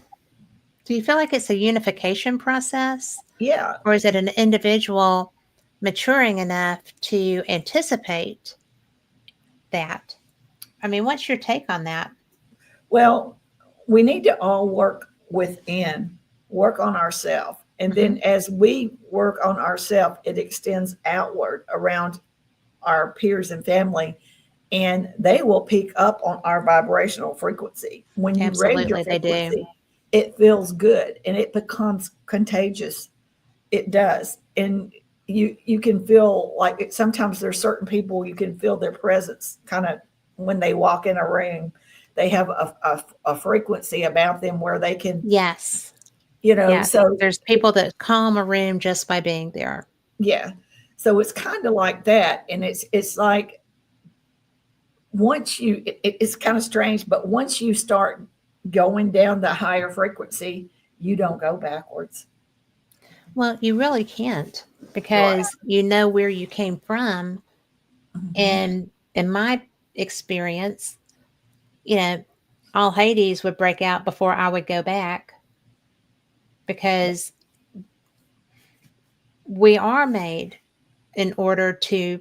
do you feel like it's a unification process Yeah. or is it an individual maturing enough to anticipate that? I mean, what's your take on that? Well, we need to all work on ourselves And Hmm. then as we work on ourselves, it extends outward around our peers and family, and they will pick up on our vibrational frequency. When you raise your Absolutely, they do. frequency, it feels good and it becomes contagious. It does. And you can feel like it, sometimes there's certain people you can feel their presence kind of when they walk in a room. They have a frequency about them where they can, Yes. Yes. so There's people that calm a room just by being there. yeah. So it's kind of like that. And it's like once it's kind of strange, but once you start going down the higher frequency, you don't go backwards. Well, you really can't Right. because you know where you came from. Mhm. And in my experience, you know, all Hades would break out before I would go back because we are made in order to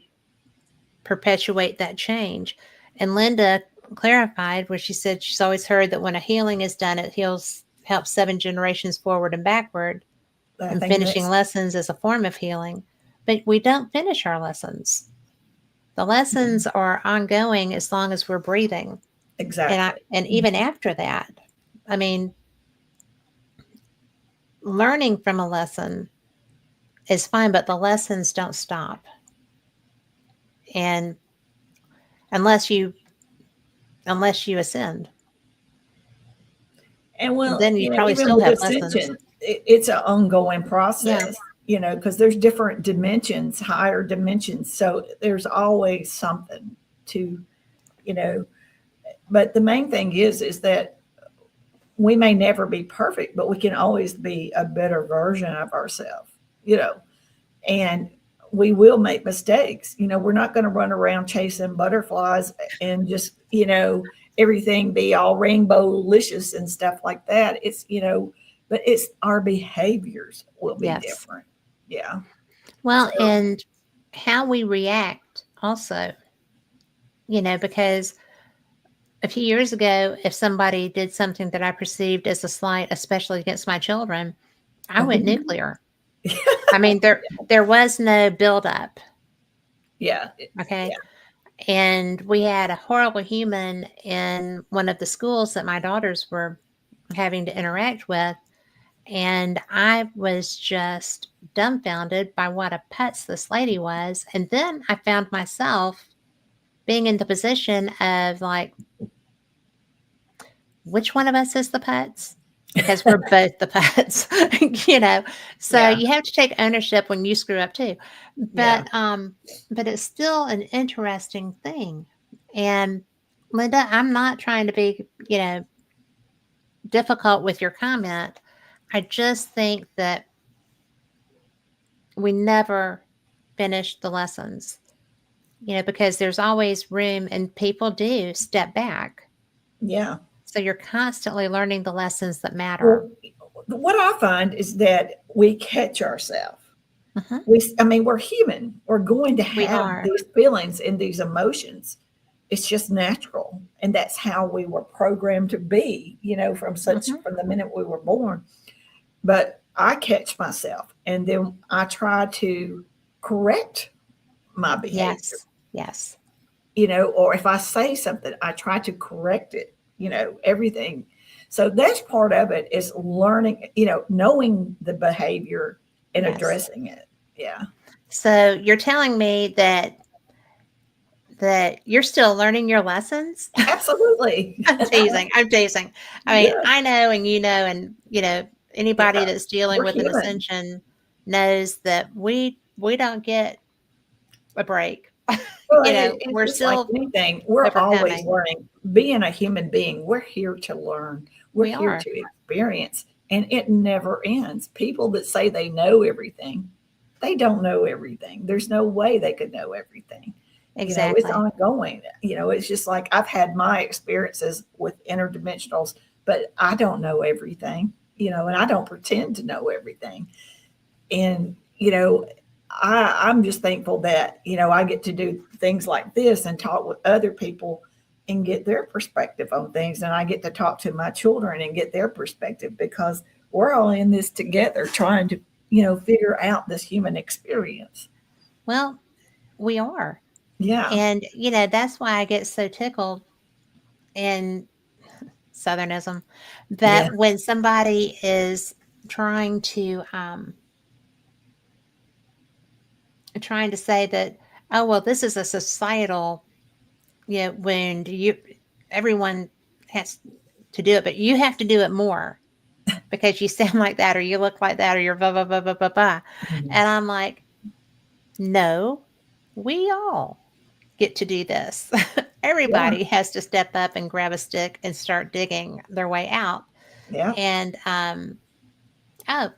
perpetuate that change. And Linda clarified where she said she's always heard that when a healing is done, it heals helps 7 generations forward and backward, I and think finishing that's lessons is a form of healing. But we don't finish our lessons. The lessons are ongoing as long as we're breathing. exactly. And even after that, I mean, learning from a lesson is fine, but the lessons don't stop. And unless you unless you ascend, And well, then you probably even still with have lessons. ascension, it's an ongoing Yeah. process, because there's different dimensions, higher dimensions. So there's always something to, you know, but the main thing is that we may never be perfect, but we can always be a better version of ourselves, you know, and we will make mistakes. We're not going to run around chasing butterflies and just, everything be all rainbow licious and stuff like that. But it's our behaviors will be Yes. different. Yeah. Well, So, and how we react also, because a few years ago, if somebody did something that I perceived as a slight, especially against my children, I went mhm. nuclear. I mean, there was no buildup. Yeah. Okay. Yeah. And we had a horrible human in one of the schools that my daughters were having to interact with. And I was just dumbfounded by what a putz this lady was. And then I found myself being in the position of like, which one of us is the putz? Because we're both the putz, you know. So Yeah. you have to take ownership when you screw up too. Yeah. But it's still an interesting thing. And Linda, I'm not trying to be, difficult with your comment. I just think that we never finish the lessons, because there's always room and people do step back. Yeah. So you're constantly learning the lessons that matter. Well, what I find is that we catch ourselves. Hmm. I mean, we're human. We're going to We have are. these feelings and these emotions. It's just natural, and that's how we were programmed to be. Hmm. From the minute we were born. But I catch myself, and then I try to correct my behavior. Yes. Yes. Or if I say something, I try to correct it. Everything. So that's part of it is learning. Knowing the behavior and Yes. addressing it. Yeah. So you're telling me that you're still learning your lessons? Absolutely. I'm teasing. I'm teasing. I mean, Yeah, I know, and anybody yeah. that's dealing We're with an human. ascension knows that we don't get a break. Well, it's We're just like still anything. We're always overcoming. learning. Being a human being, we're here to learn. We're We here are. to experience, and it never ends. People that say they know everything, they don't know everything. There's no way they could know everything. It's Exactly. ongoing. It's just like I've had my experiences with interdimensionals, but I don't know everything, and I don't pretend to know everything. And I'm just thankful that I get to do things like this and talk with other people and get their perspective on things, and I get to talk to my children and get their perspective because we're all in this together trying to, figure out this human experience. Well, we are. Yeah. And, that's why I get so tickled in Southernism Yeah. that when somebody is trying to, trying to say that, oh, well, this is a societal, when everyone has to do it, but you have to do it more because you sound like that or you look like that or you're blah, blah, blah, blah, blah, blah. Mhm. And I'm like, no, we all get to do this. Yeah. Everybody has to step up and grab a stick and start digging their way out. Yeah. And oh,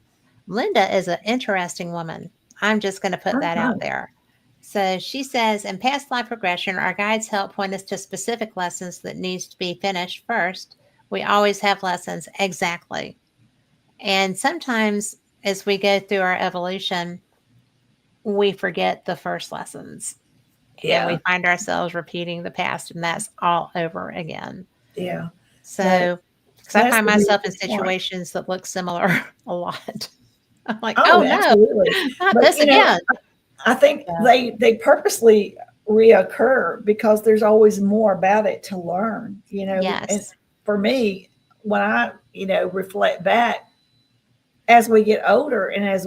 Linda is an interesting woman. I'm just going to put that Uh-huh. out there. So she says, in past life regression, our guides help point us to specific lessons that needs to be finished first. We always have lessons exactly. And sometimes as we go through our evolution, we forget the first lessons and Yeah. we find ourselves repeating the past, and that's all over again. Yeah. But So, because I that's find the myself in beautiful part. situations that look similar a lot. I'm like, Oh, oh no, absolutely. not But this again. I think Yeah. they purposely reoccur because there's always more about it to learn, and Yes. for me, when I, reflect back as we get older and as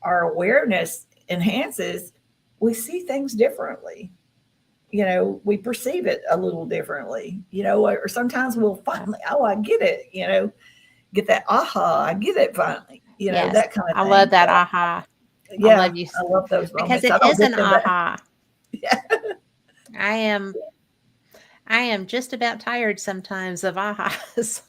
our awareness enhances, we see things differently. We perceive it a little differently, or sometimes we'll finally, oh, I get it, get that aha, I get it finally, Yes. that kind of I love thing. that So, aha. I yeah, love you I love those because moments. it I don't is get an them back. aha. Yeah. I am I am just about tired sometimes of ahas.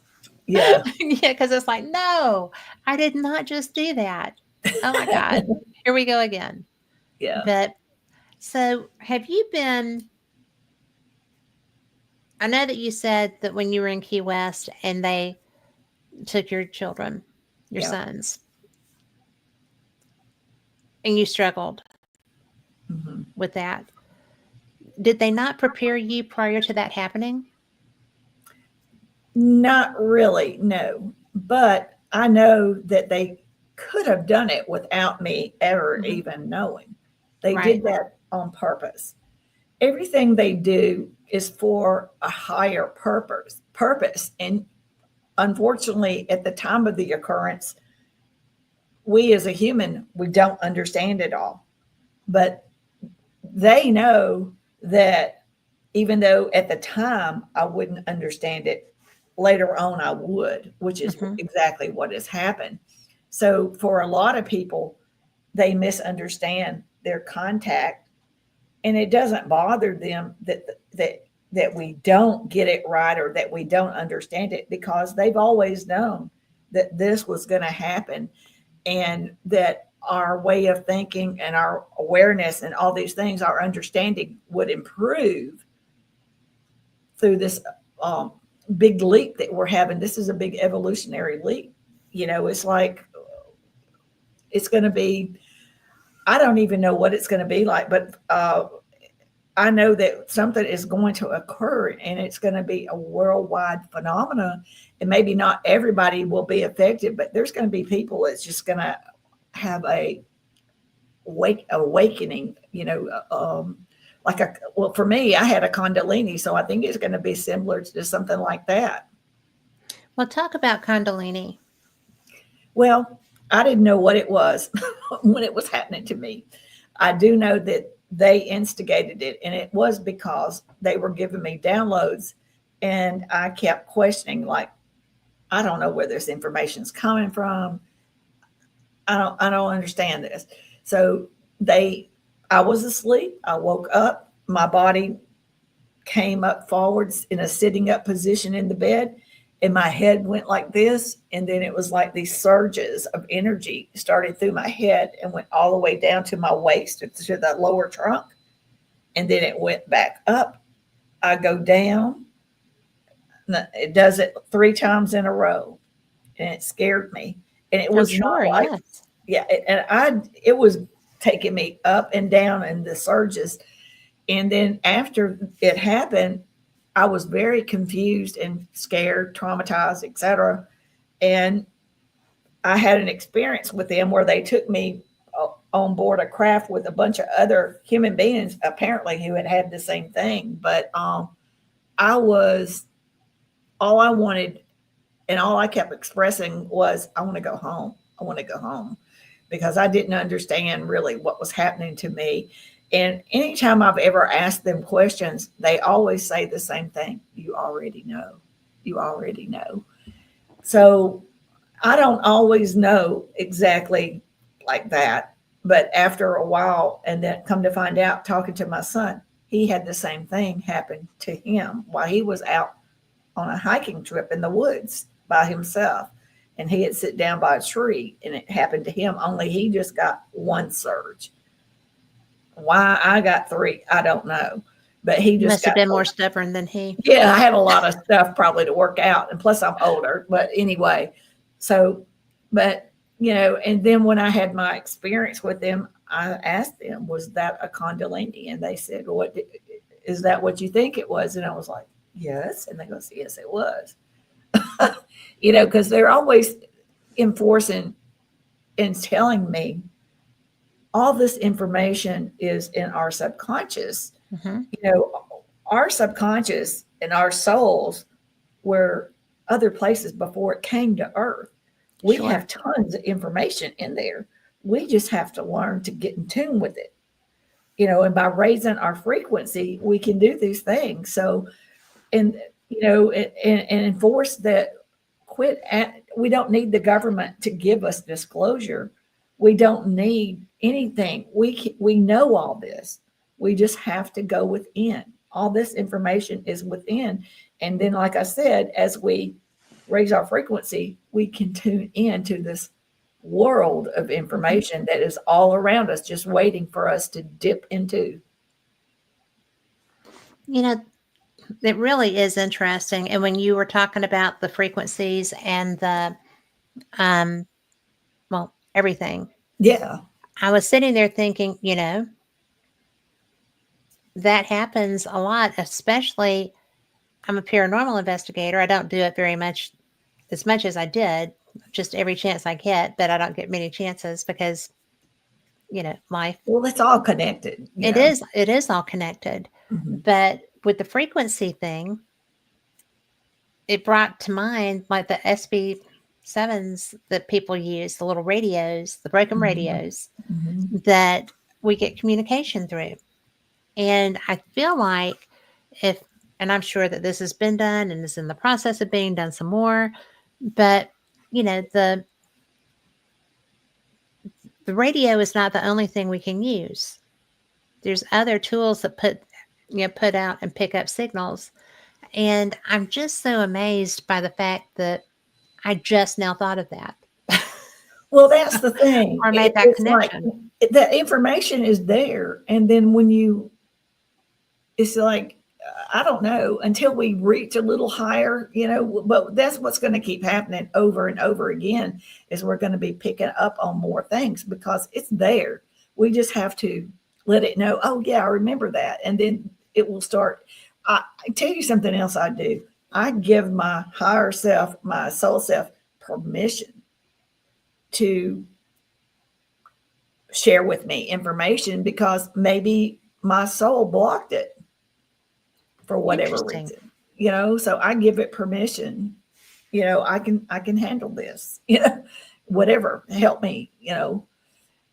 Yeah. Yeah, because it's like, no, I did not just do that. Oh my God. Here we go again. Yeah. But so have you been I know that you said that when you were in Key West and they took your children, your Yeah. sons, and you struggled Hmm. with that. Did they not prepare you prior to that happening? Not really, no. But I know that they could have done it without me ever Hmm. even knowing. They Right. did that on purpose. Everything they do is for a higher purpose. And unfortunately, at the time of the occurrence, we as a human, we don't understand it all. But they know that even though at the time I wouldn't understand it, later on I would, which is Hmm. exactly what has happened. So for a lot of people, they misunderstand their contact, and it doesn't bother them that that we don't get it right or that we don't understand it, because they've always known that this was going to happen, and that our way of thinking and our awareness and all these things, our understanding would improve through this um, big leap that we're having. This is a big evolutionary leap. It's like it's going to be, I don't even know what it's going to be like, but I know that something is going to occur and it's going to be a worldwide phenomenon. And maybe not everybody will be affected, but there's going to be people that's just going to have a awakening, like well, for me, I had a Kundalini, so I think it's going to be similar to something like that. Well, talk about Kundalini. Well, I didn't know what it was when it was happening to me. I do know that they instigated it, and it was because they were giving me downloads, and I kept questioning, like, I don't know where this information's coming from. I don't understand this. So they, I was asleep. I woke up. My body came up forwards in a sitting up position in the bed, and my head went like this, and then it was like these surges of energy started through my head and went all the way down to my waist to the lower trunk, and then it went back up. I go down. It does it 3 times in a row, and it scared me, and it Oh, was not sure. like, Yes. yeah, and it was taking me up and down in the surges. And then after it happened, I was very confused and scared, traumatized, etc. And I had an experience with them where they took me on board a craft with a bunch of other human beings, apparently, who had had the same thing. But I was, all I wanted and all I kept expressing was, I want to go home. I want to go home, because I didn't understand really what was happening to me. And anytime I've ever asked them questions, they always say the same thing: you already know. You already know. So I don't always know exactly like that. But after a while, and then come to find out, talking to my son, he had the same thing happen to him while he was out on a hiking trip in the woods by himself. And he had sit down by a tree, and it happened to him, only he just got one surge. Why I got three, I don't know. But he You just must have got, been more stubborn than he. yeah, I had a lot of stuff probably to work out. And plus I'm older. But anyway, so, but, and then when I had my experience with them, I asked them, was that a Kundalini? And they said, is that what you think it was? And I was like, yes. And they goes, yes, it was. Because they're always enforcing and telling me all this information is in our subconscious. Hmm. You know, our subconscious and our souls were other places before it came to earth. We Sure. have tons of information in there. We just have to learn to get in tune with it. And by raising our frequency, we can do these things. So, and and enforce that, we don't need the government to give us disclosure. We don't need anything. We know all this. We just have to go within. All this information is within. And then, like I said, as we raise our frequency, we can tune into this world of Hmm. information that is all around us, just waiting for us to dip into. You know, it really is interesting. And when you were talking about the frequencies and um, well, everything, Yeah. I was sitting there thinking, that happens a lot, especially I'm a paranormal investigator. I don't do it very much, as much as I did, just every chance I get, but I don't get many chances because, life, Well, it's all connected. it is all connected. Mhm. But with the frequency thing, it brought to mind like the SB7s that people use, the little radios, the broken Mhm. radios Mhm. that we get communication through. And I feel like if, and I'm sure that this has been done and is in the process of being done some more, but the radio is not the only thing we can use. There's other tools that put out and pick up signals. And I'm just so amazed by the fact that I just now thought of that Well, that's the thing. or made that It's like connection. the information is there, and then it's like, I don't know, until we reach a little higher. But that's what's going to keep happening over and over again, is we're going to be picking up on more things because it's there. We just have to let it know, oh yeah, I remember that, and then it will start. I tell you something else I do. I give my higher self, my soul self, permission to share with me information, because maybe my soul blocked it for whatever Interesting. reason. So I give it permission. I can handle this. Whatever, help me.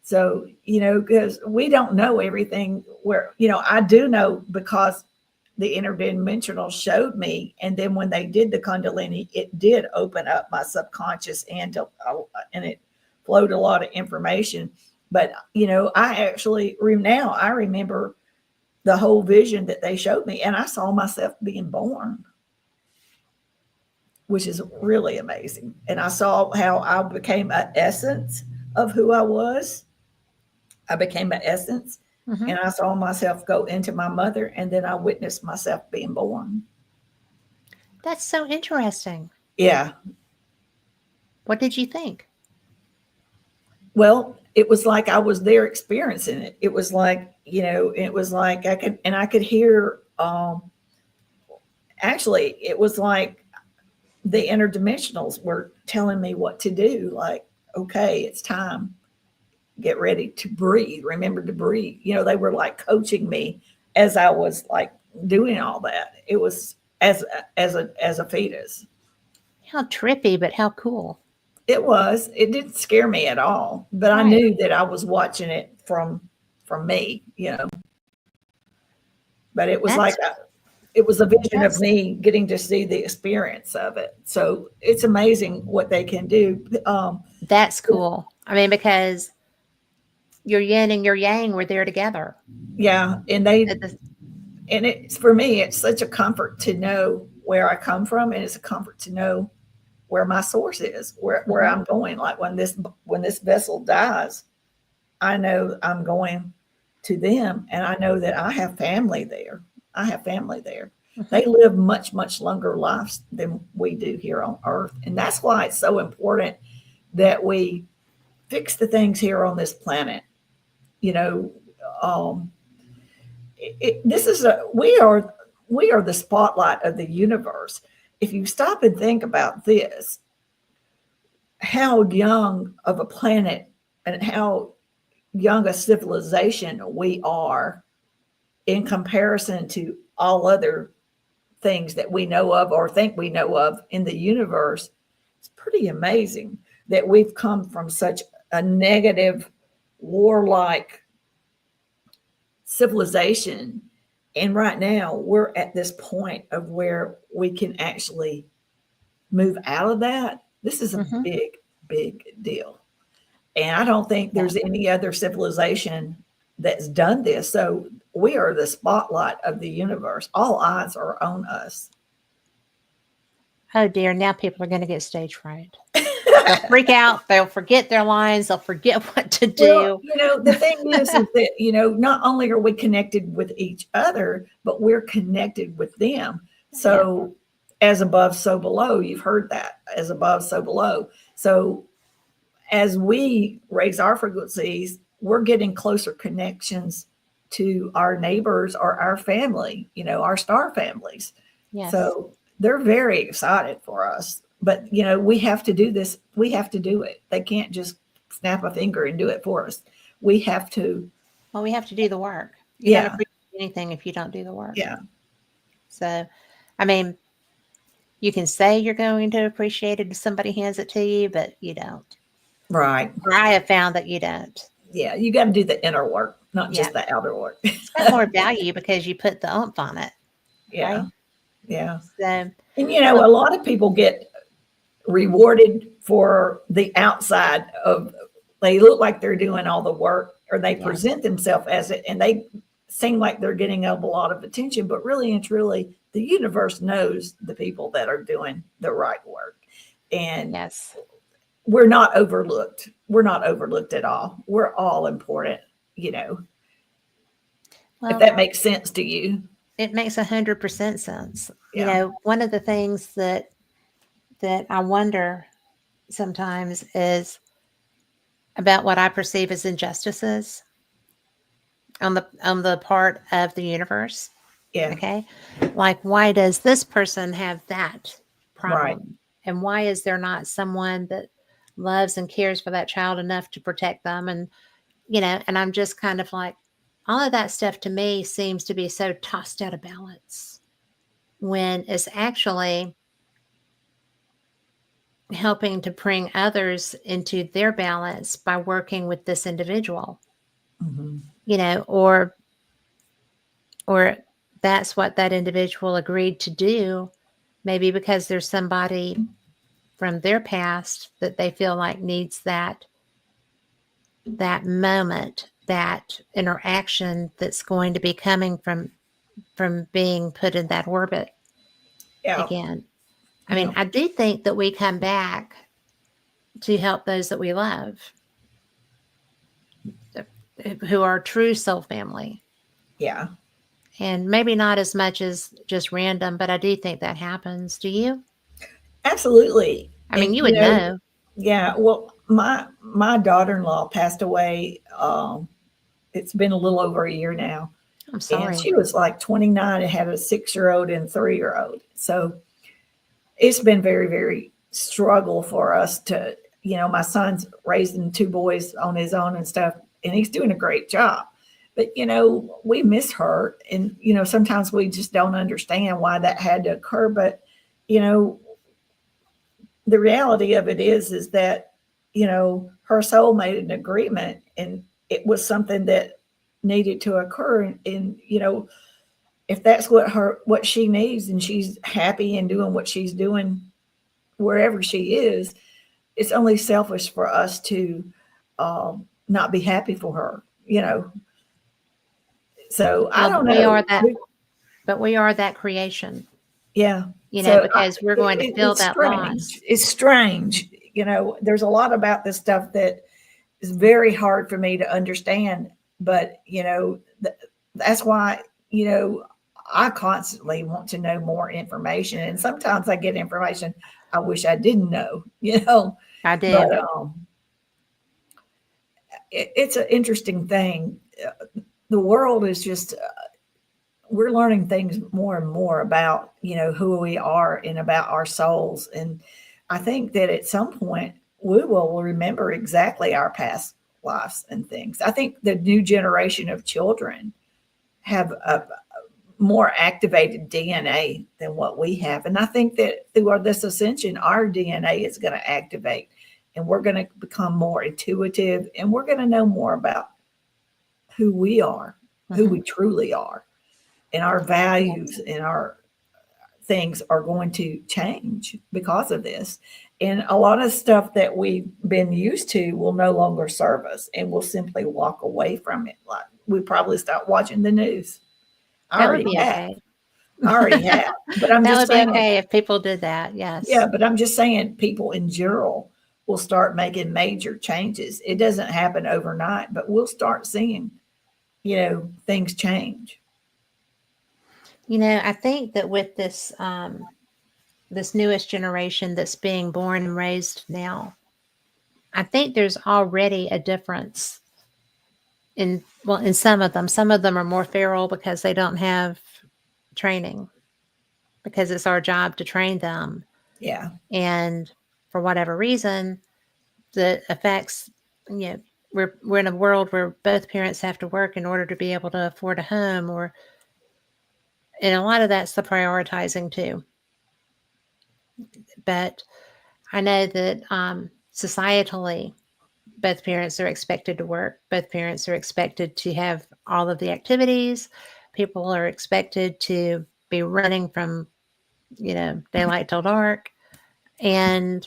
So, because we don't know everything, where I do know, because the interdimensional showed me, and then when they did the Kundalini, it did open up my subconscious, and it flowed a lot of information. But I actually now I remember the whole vision that they showed me, and I saw myself being born, which is really amazing. And I saw how I became an essence of who I was. I became an essence, Hmm. and I saw myself go into my mother, and then I witnessed myself being born. That's so interesting. Yeah. What did you think? Well, it was like I was there experiencing it. It was like, it was like I could hear, actually, it was like the interdimensionals were telling me what to do. Like, okay, it's time. Get ready to breathe. Remember to breathe. They were like coaching me as I was like doing all that. It was as a fetus. How trippy, but how cool. It was. It didn't scare me at all, but I Right. knew that I was watching it from me. But it was like That's it was a vision of that's me getting to see the experience of it. So it's amazing what they can do. that's cool. I mean, because your yin and your yang were there together. Yeah, At the, and it's for me, it's such a comfort to know where I come from, and it's a comfort to know where my source is, where mhm, I'm going. Like when this vessel dies, I know I'm going to them, and I know that I have family there. I have family there. mhm, They live much, much longer lives than we do here on earth. And that's why it's so important that we fix the things here on this planet. You know, um, this is we are the spotlight of the universe. If you stop and think about this, how young of a planet and how young a civilization we are in comparison to all other things that we know of or think we know of in the universe. It's pretty amazing that we've come from such a negative, warlike civilization. And right now, we're at this point of where we can actually move out of that. This is a mhm. big, big deal. And I don't think Yeah. there's any other civilization that's done this. So we are the spotlight of the universe. All eyes are on us. Oh dear, now people are going to get stage fright. They'll freak out. They'll forget their lines. They'll forget what to Well, do. the thing is that, not only are we connected with each other, but we're connected with them. Yeah. So, as above, so below, you've heard that, as above, so below. So, as we raise our frequencies, we're getting closer connections to our neighbors or our family, our star families. Yes. So they're very excited for us. But, we have to do this. We have to do it. They can't just snap a finger and do it for us. We have to, Well, we have to do the work. You don't yeah, appreciate anything if you don't do the work. yeah, So, I mean, you can say you're going to appreciate it if somebody hands it to you, but you don't. right. Or I have found that you don't. Yeah, you got to do the inner work, not Yeah. just the outer work. It's got more value because you put the oomph on it, Yeah, right? yeah. So, And, well, a lot of people get rewarded for the outside of, they look like they're doing all the work, or they yes, present themselves as it, and they seem like they're getting a lot of attention, but really and truly the universe knows the people that are doing the right work. And yes. we're not overlooked at all. We're all important, you know if Well, that makes sense to you. it makes 100% sense. Yeah, One of the things that I wonder sometimes is about what I perceive as injustices on the part of the universe. yeah, Okay. Like, why does this person have that right, problem? And why is there not someone that loves and cares for that child enough to protect them? And I'm just kind of like, all of that stuff to me seems to be so tossed out of balance when it's actually helping to bring others into their balance by working with this individual, hmm, you know, or or that's what that individual agreed to do, maybe because there's somebody from their past that they feel like needs that moment, that interaction that's going to be coming from being put in that orbit yeah, again. I mean, yeah, I do think that we come back to help those that we love, who are true soul family. yeah, And maybe not as much as just random, but I do think that happens. Do you? absolutely. I mean, And, you would know. yeah, well, my daughter-in-law passed away. It's been a little over a year now, I'm and sorry. she was like 29 and had a 6-year-old and 3-year-old. So it's been very, very struggle for us to. my son's raising two boys on his own and stuff, and he's doing a great job. But, we miss her. And, sometimes we just don't understand why that had to occur. But, you know, the reality of it is that, her soul made an agreement, and it was something that needed to occur. And if that's what she needs, and she's happy and doing what she's doing wherever she is, it's only selfish for us to not be happy for her. So I Well, don't know. but we are that creation, Yeah. So because we're going to feel it's that strange. loss. It's strange. There's a lot about this stuff that is very hard for me to understand. But, that's why, you know, I constantly want to know more information. And sometimes I get information I wish I didn't know, I but do. it's an interesting thing. The world is just we're learning things more and more about who we are and about our souls. And I think that at some point we will remember exactly our past lives and things. I think the new generation of children have a more activated DNA than what we have. And I think that through this ascension, our DNA is going to activate, and we're going to become more intuitive, and we're going to know more about who we are, who Hmm. we truly are, and our values Yes. and our things are going to change because of this. And a lot of stuff that we've been used to will no longer serve us, and we'll simply walk away from it. Like we probably start watching the news. I That would already be have. okay. I already have. But I'm That just would be saying, okay if people did that. yeah, Yes. but I'm just saying people in general will start making major changes. It doesn't happen overnight, but we'll start seeing, things change. I think that with this newest generation that's being born and raised now, I think there's already a difference in some of them. Some of them are more feral because they don't have training, because it's our job to train them. Yeah. And for whatever reason, the effects, you know, we're in a world where both parents have to work in order to be able to afford a home, and a lot of that's the prioritizing too. But I know that societally, both parents are expected to work. Both parents are expected to have all of the activities. People are expected to be running from, daylight till dark. And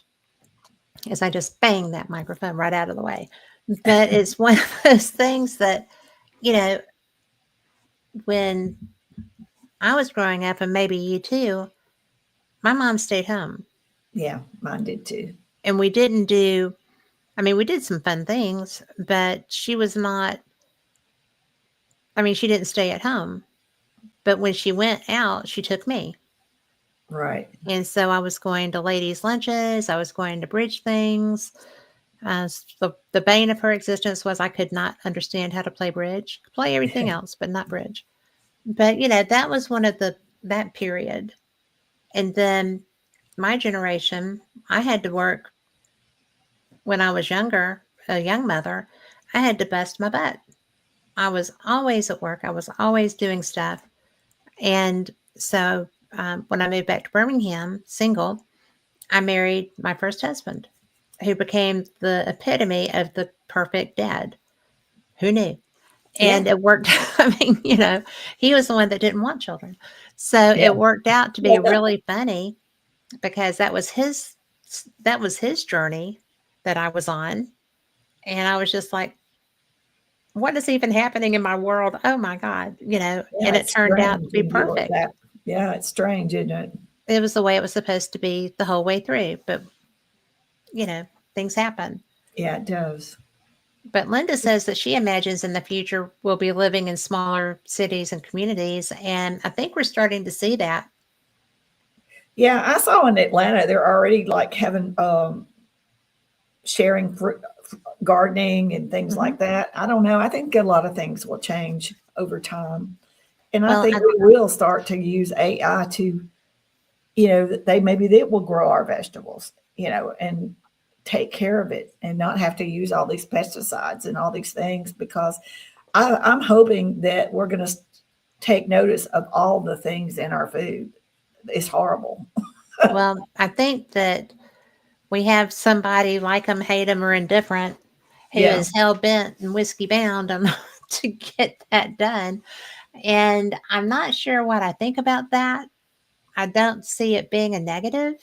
as I just bang that microphone right out of the way. But it's one of those things that, you know, when I was growing up, and maybe you too, my mom stayed home. Yeah. Mine did too. And we didn't do, I mean, we did some fun things, but she was not, I mean, she didn't stay at home. But when she went out, she took me. Right. And so I was going to ladies' lunches, I was going to bridge things. The bane of her existence was I could not understand how to play bridge. Could play everything else, but not bridge. But that was one of that period. And then my generation, I had to work when I was younger, a young mother. I had to bust my butt. I was always at work. I was always doing stuff. And so when I moved back to Birmingham, single, I married my first husband, who became the epitome of the perfect dad. Who knew? Yeah. And it worked. I mean, he was the one that didn't want children. So Yeah. it worked out to be really funny, because that was his journey that I was on. And I was just like, what is even happening in my world? Oh my God. Yeah. And it It's turned out to strange be when you look perfect. back. Yeah. It's strange, isn't it? It was the way it was supposed to be the whole way through. But, you know, things happen. Yeah, it does. But Linda says that she imagines in the future we'll be living in smaller cities and communities. And I think we're starting to see that. Yeah. I saw in Atlanta, they're already like having, sharing fruit, gardening and things Hmm. like that. I don't know. I think a lot of things will change over time. And I Well, think we will start to use AI to, they maybe they will grow our vegetables, and take care of it and not have to use all these pesticides and all these things, because I'm hoping that we're going to take notice of all the things in our food. It's horrible. Well, I think that we have somebody, like them, hate them, or indifferent, who Yeah, is hell bent and whiskey bound on to get that done. And I'm not sure what I think about that. I don't see it being a negative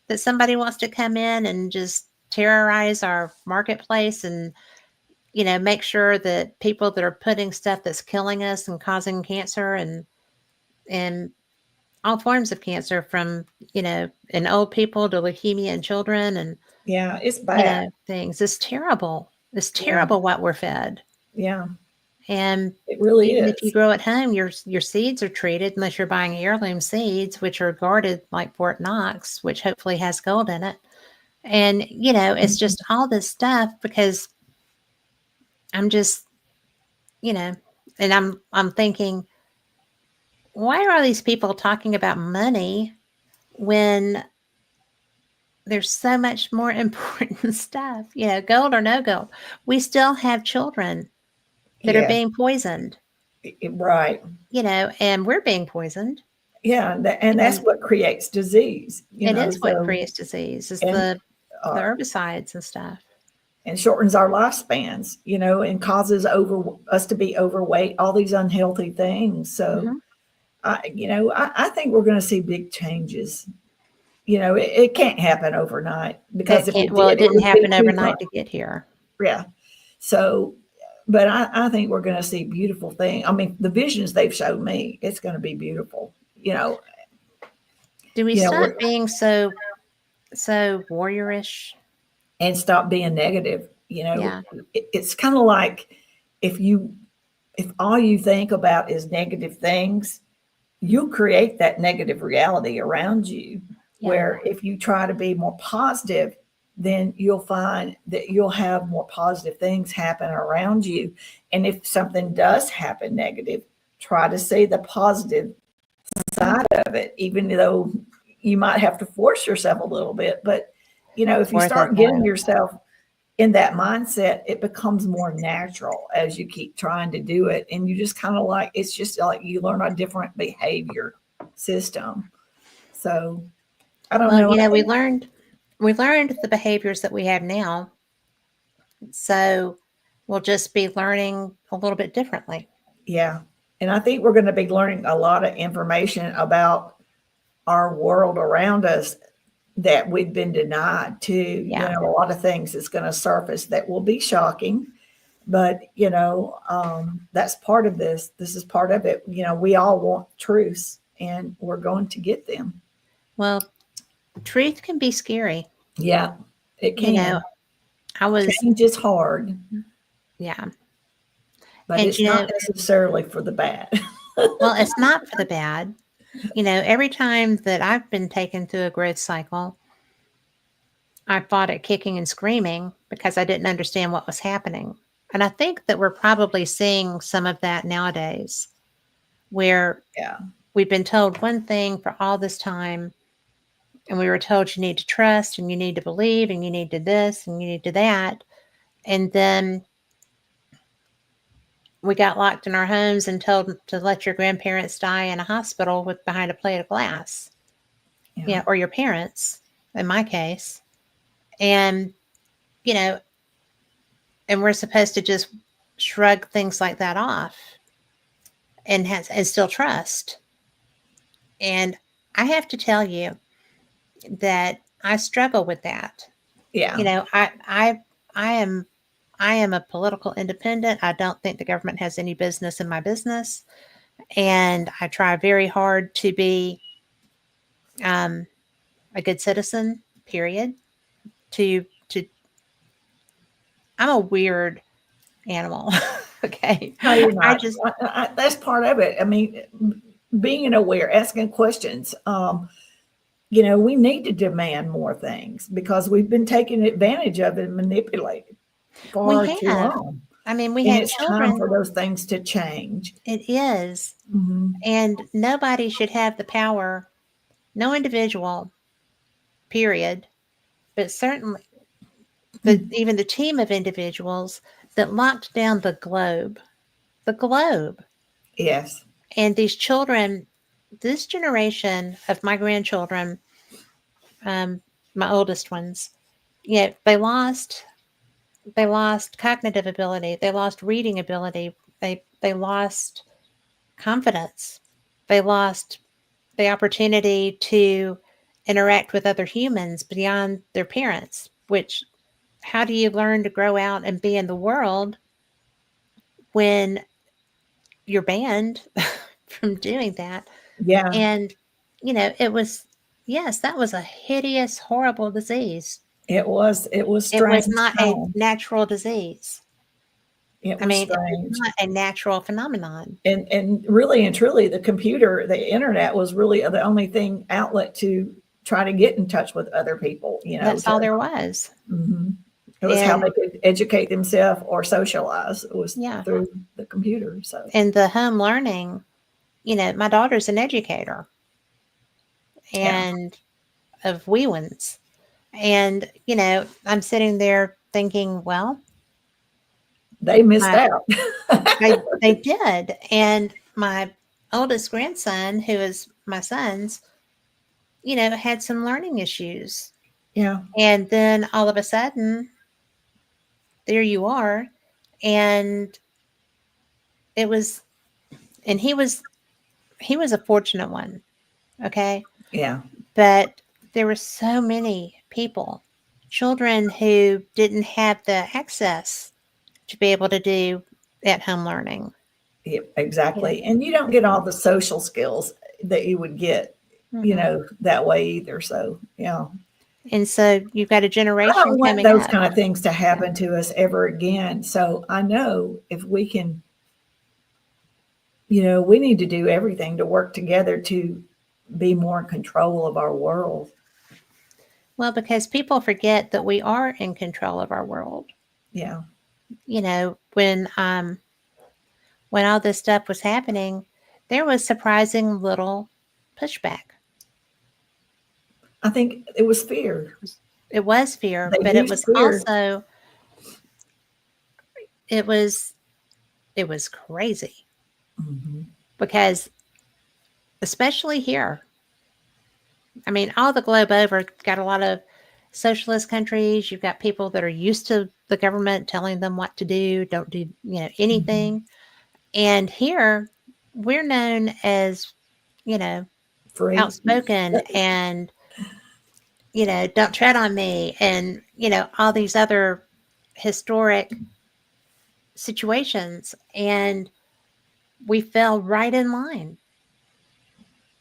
that somebody wants to come in and just terrorize our marketplace and, make sure that people that are putting stuff that's killing us and causing cancer and all forms of cancer, from, in old people to leukemia in children, and, yeah, it's bad. things. It's terrible. It's Yeah, terrible what we're fed. yeah, And it really even if you is. grow at home, your seeds are treated, unless you're buying heirloom seeds, which are guarded like Fort Knox, which hopefully has gold in it. And it's Mhm. just all this stuff, because I'm just, you know, and I'm thinking, why are all these people talking about money when there's so much more important stuff? Gold or no gold, we still have children that are Yeah, being poisoned, right. and we're being poisoned. Yeah, and that's And what creates disease, it is what so, creates disease, is and the uh, herbicides and stuff. and shortens our lifespans, and causes over us to be overweight, all these unhealthy things. So Hmm. I think we're going to see big changes. It can't happen overnight, because It if it can't. Well, it did, it didn't would be happen too overnight to get here. yeah. So, but I think we're going to see beautiful things. I mean, the visions they've showed me, it's going to be beautiful. Do we stop We're, being so warriorish? and stop being negative. Yeah, It's kind of like, if you if all you think about is negative things, you create that negative reality around you. yeah. Where if you try to be more positive, then you'll find that you'll have more positive things happen around you. And if something does happen negative, try to see the positive side of it, even though you might have to force yourself a little bit. But if It's you worth it start getting though. yourself in that mindset, it becomes more natural as you keep trying to do it. And you just kind of like, it's just like you learn a different behavior system. So I don't Well, know. I think, we learned the behaviors that we have now, so we'll just be learning a little bit differently. yeah. And I think we're going to be learning a lot of information about our world around us that we've been denied too. Yeah. A lot of things that's going to surface that will be shocking, but that's part of this. This is part of it. We all want truths, and we're going to get them. Well, truth can be scary. Yeah, it You know, can. I was, Change is hard, yeah. but And, it's not necessarily for the bad. well, it's not for the bad. Every time that I've been taken through a growth cycle, I fought it kicking and screaming because I didn't understand what was happening. And I think that we're probably seeing some of that nowadays, where Yeah, we've been told one thing for all this time, and we were told you need to trust and you need to believe and you need to this and you need to that. And then we got locked in our homes and told to let your grandparents die in a hospital with behind a plate of glass, yeah, or your parents, in my case. And, you know, and we're supposed to just shrug things like that off and still trust. And I have to tell you that I struggle with that. yeah, I am a political independent. I don't think the government has any business in my business, and I try very hard to be um, a good citizen. Period. To I'm a weird animal. Okay, no, you're I not. just That's part of it. I mean, being aware, asking questions. We need to demand more things, because we've been taken advantage of and manipulated we far too have. long. I mean, we And have it's time children. for those things to change. It is, Hmm. and nobody should have the power. No individual, period, but certainly. the even the team of individuals that locked down the globe, Yes. and these children, this generation of my grandchildren, um, my oldest ones, yeah, they lost cognitive ability, they lost reading ability, they lost confidence, they lost the opportunity to interact with other humans beyond their parents. Which, how do you learn to grow out and be in the world when you're banned from doing that? Yeah. And it was, yes, that was a hideous, horrible disease. It was It was strange not a time. natural disease. It I was mean, it was strange. not a natural phenomenon. And really and truly the computer, the internet was really the only thing outlet to try to get in touch with other people, That's all there was. mhm. It was how And they could educate themselves or socialize. It was yeah, through the computer. So and the home learning, my daughter's an educator yeah, and of wee ones. And, I'm sitting there thinking, well, they missed my out. they did. And my oldest grandson, who is my son's, had some learning issues. Yeah, And then all of a sudden, there you are. And it was, and he was a fortunate one. Okay. yeah, But there were so many people, children who didn't have the access to be able to do at home learning. yeah, Yeah. exactly. And you don't get all the social skills that you would get, Mm-mm. that way either. So yeah, And so you've got a I generation don't want coming those up. kind of things to Yeah. happen to us ever again. So I know if we can, we need to do everything to work together to be more in control of our world. Well, because people forget that we are in control of our world. Yeah. When all this stuff was happening, there was surprising little pushback. I think it was fear. It was fear, They but it used was fear. also it was it was crazy Mhm. because especially here, I mean, all the globe over, got a lot of socialist countries. You've got people that are used to the government telling them what to do, don't do, Mhm. anything. And here, we're known as, you know, Free. outspoken and, don't tread on me and, all these other historic situations. And we fell right in line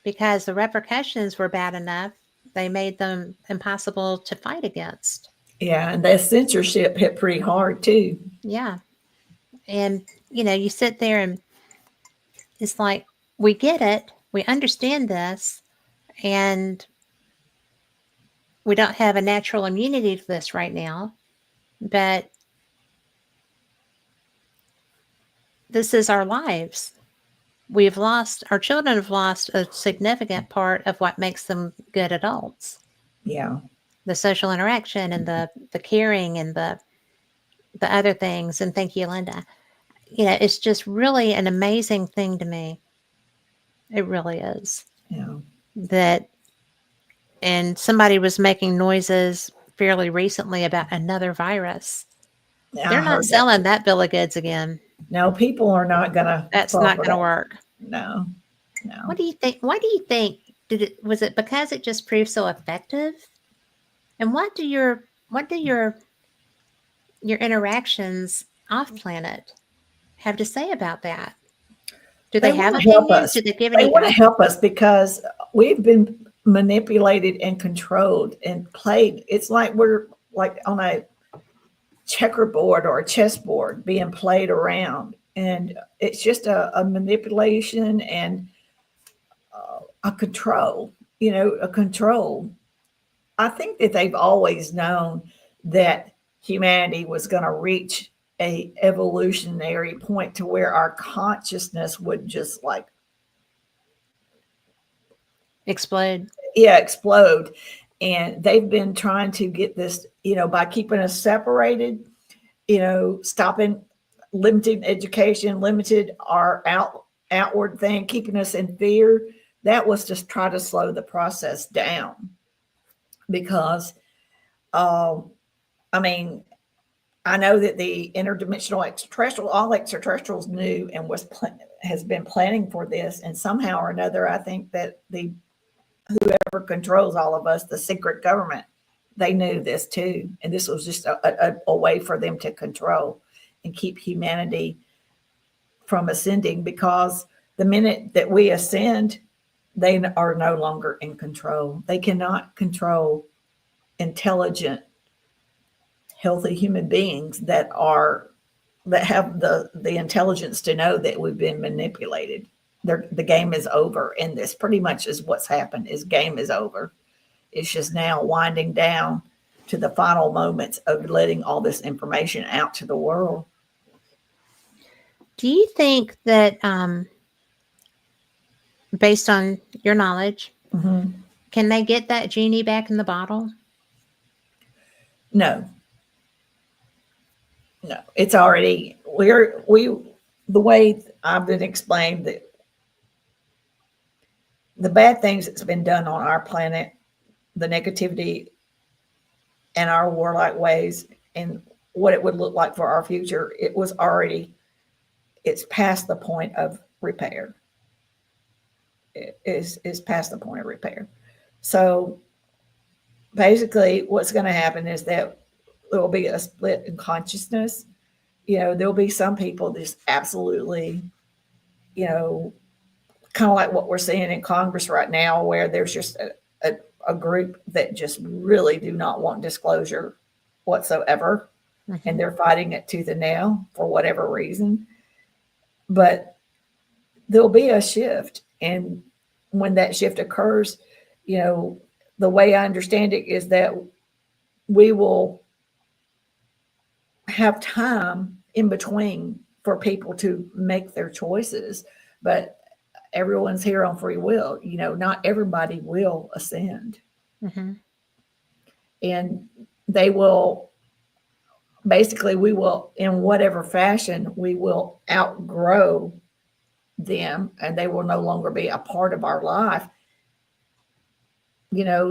because the repercussions were bad enough. They made them impossible to fight against. Yeah, and that censorship hit pretty hard too. Yeah. And, you sit there and it's like, we get it. We understand this. And we don't have a natural immunity to this right now. But this is our lives. Our children have lost a significant part of what makes them good adults, Yeah, the social interaction and the caring and the other things. And thank you, Linda. It's just really an amazing thing to me. It really is. yeah. That, and somebody was making noises fairly recently about another virus. I They're not heard that selling too. that bill of goods again. No, people are not gonna That's fall not for going to that. work. No, no. What do you think? Why do you think was it because it just proved so effective? And what do your interactions off planet have to say about that? Do they They have want to help opinions? us. Do they give They any want to guidance? help us because we've been manipulated and controlled and played. It's like we're like on a checkerboard or a chessboard being played around. And it's just a manipulation and a control, a control. I think that they've always known that humanity was going to reach a evolutionary point to where our consciousness would just Explode. yeah, explode. And they've been trying to get this, by keeping us separated, stopping, limiting education, limited our outward thing, keeping us in fear. That was to try to slow the process down because, um, I mean, I know that the interdimensional extraterrestrial, all extraterrestrials knew and has been planning for this, and somehow or another, I think that the whoever controls all of us, the secret government, they knew this too, and this was just a way for them to control and keep humanity from ascending. Because the minute that we ascend, they are no longer in control. They cannot control intelligent, healthy human beings that have the intelligence to know that we've been manipulated. The game is over, and this pretty much is what's happened. Is game is over. It's just now winding down to the final moments of letting all this information out to the world. Do you think that, based on your knowledge, Mm-hmm. can they get that genie back in the bottle? No, no, it's already we the way I've been explained that the bad things that's been done on our planet, the negativity and our warlike ways, and what it would look like for our future, it's past the point of repair. It is past the point of repair. So basically, what's going to happen is that there will be a split in consciousness. There'll be some people just absolutely, you know, kind of like what we're seeing in Congress right now, where there's just a group that just really do not want disclosure whatsoever, and Mm-hmm. they're fighting it tooth and nail for whatever reason. But there'll be a shift, and when that shift occurs, you know, the way I understand it is that we will have time in between for people to make their choices, but everyone's here on free will. Not everybody will ascend, Mm-hmm. and they will basically, we will, in whatever fashion, we will outgrow them, and they will no longer be a part of our life.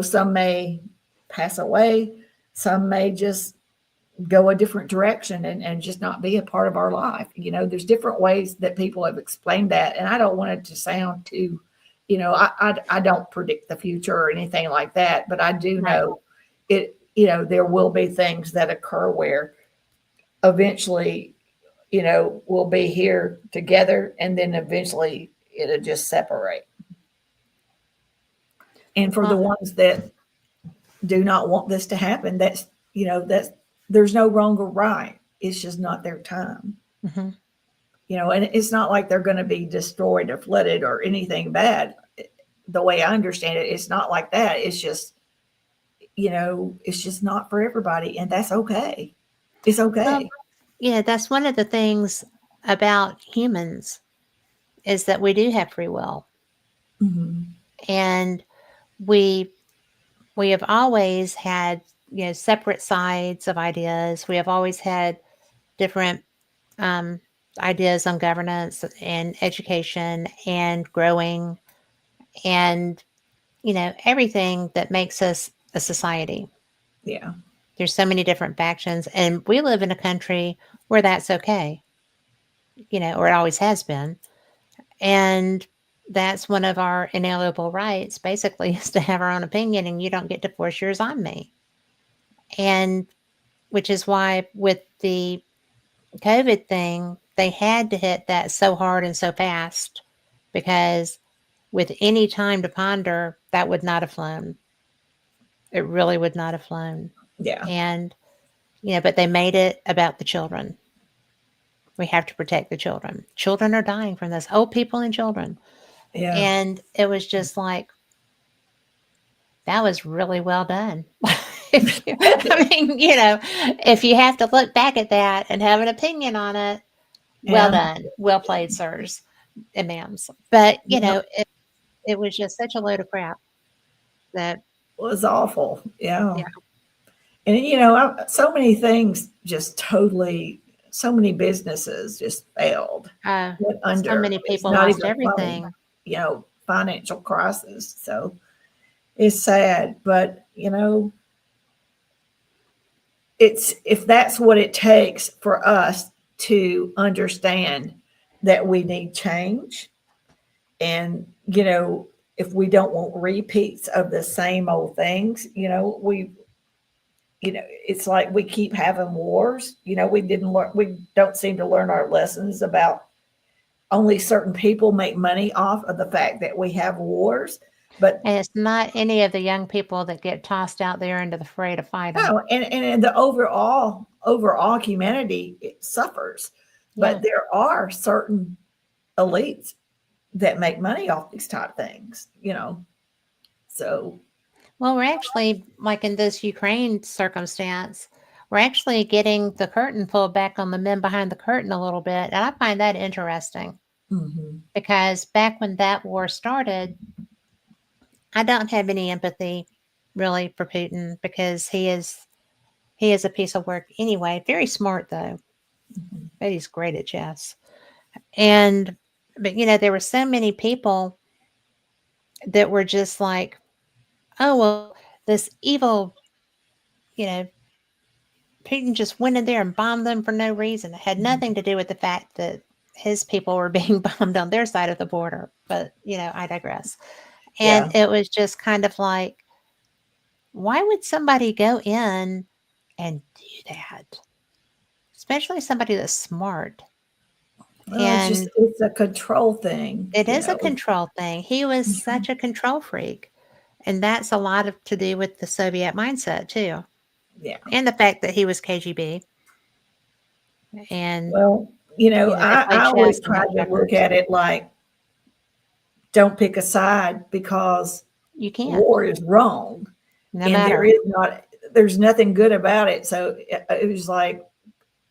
Some may pass away, some may just go a different direction and just not be a part of our life. There's different ways that people have explained that. And I don't want it to sound too, I don't predict the future or anything like that, but I do Right. know there will be things that occur where eventually, we'll be here together, and then eventually it'll just separate. And for the Well, ones that do not want this to happen, that's there's no wrong or right. It's just not their time. mm-hmm. And it's not like they're going to be destroyed or flooded or anything bad. The way I understand it, it's not like that. It's just not for everybody, and that's okay. It's Well, okay. yeah, that's one of the things about humans is that we do have free will, Hmm. and we we have always had, separate sides of ideas. We have always had different, um, ideas on governance and education and growing, and everything that makes us a society. Yeah. There's so many different factions, and we live in a country where that's okay, or it always has been. And that's one of our inalienable rights, basically, is to have our own opinion, and you don't get to force yours on me. And which is why with the COVID thing, they had to hit that so hard and so fast, because with any time to ponder, that would not have flown. It really would not have flown. Yeah. And, but they made it about the children. We have to protect the children. Children are dying from this, old people and children. Yeah. And it was just like, that was really well done. I mean, if you have to look back at that and have an opinion on it, well Yeah. done. Well played, sirs and ma'ams. But, Yeah. it was just such a load of crap that. was awful. Yeah. Yeah. And so many things just totally, so many businesses just failed, went So under. many It's people not lost even funny, everything. financial crisis. So it's sad, but it's if that's what it takes for us to understand that we need change, and if we don't want repeats of the same old things, it's like we keep having wars. We don't seem to learn our lessons about only certain people make money off of the fact that we have wars. But And it's not any of the young people that get tossed out there into the fray to fight them. no, and the overall humanity, it suffers. Yeah. But there are certain elites that make money off these type of things. So Well, we're actually, like in this Ukraine circumstance, we're actually getting the curtain pulled back on the men behind the curtain a little bit. And I find that interesting mhm, because back when that war started, I don't have any empathy really for Putin because he is a piece of work anyway. Very smart though, mhm. but he's great at chess. And but there were so many people that were just like, oh well, this evil, you know, Putin just went in there and bombed them for no reason. It had nothing to do with the fact that his people were being bombed on their side of the border. But I digress. And Yeah. it was just kind of like, why would somebody go in and do that? Especially somebody that's smart. Well, And it's a control thing, it is a control thing. He was such a control freak. And that's a lot of to do with the Soviet mindset too. Yeah. And the fact that he was KGB and Well, they played I chess always and try had to look checkers. at it like, don't pick a side, because You can't, war is wrong, no and matter. there's nothing good about it. So it was like,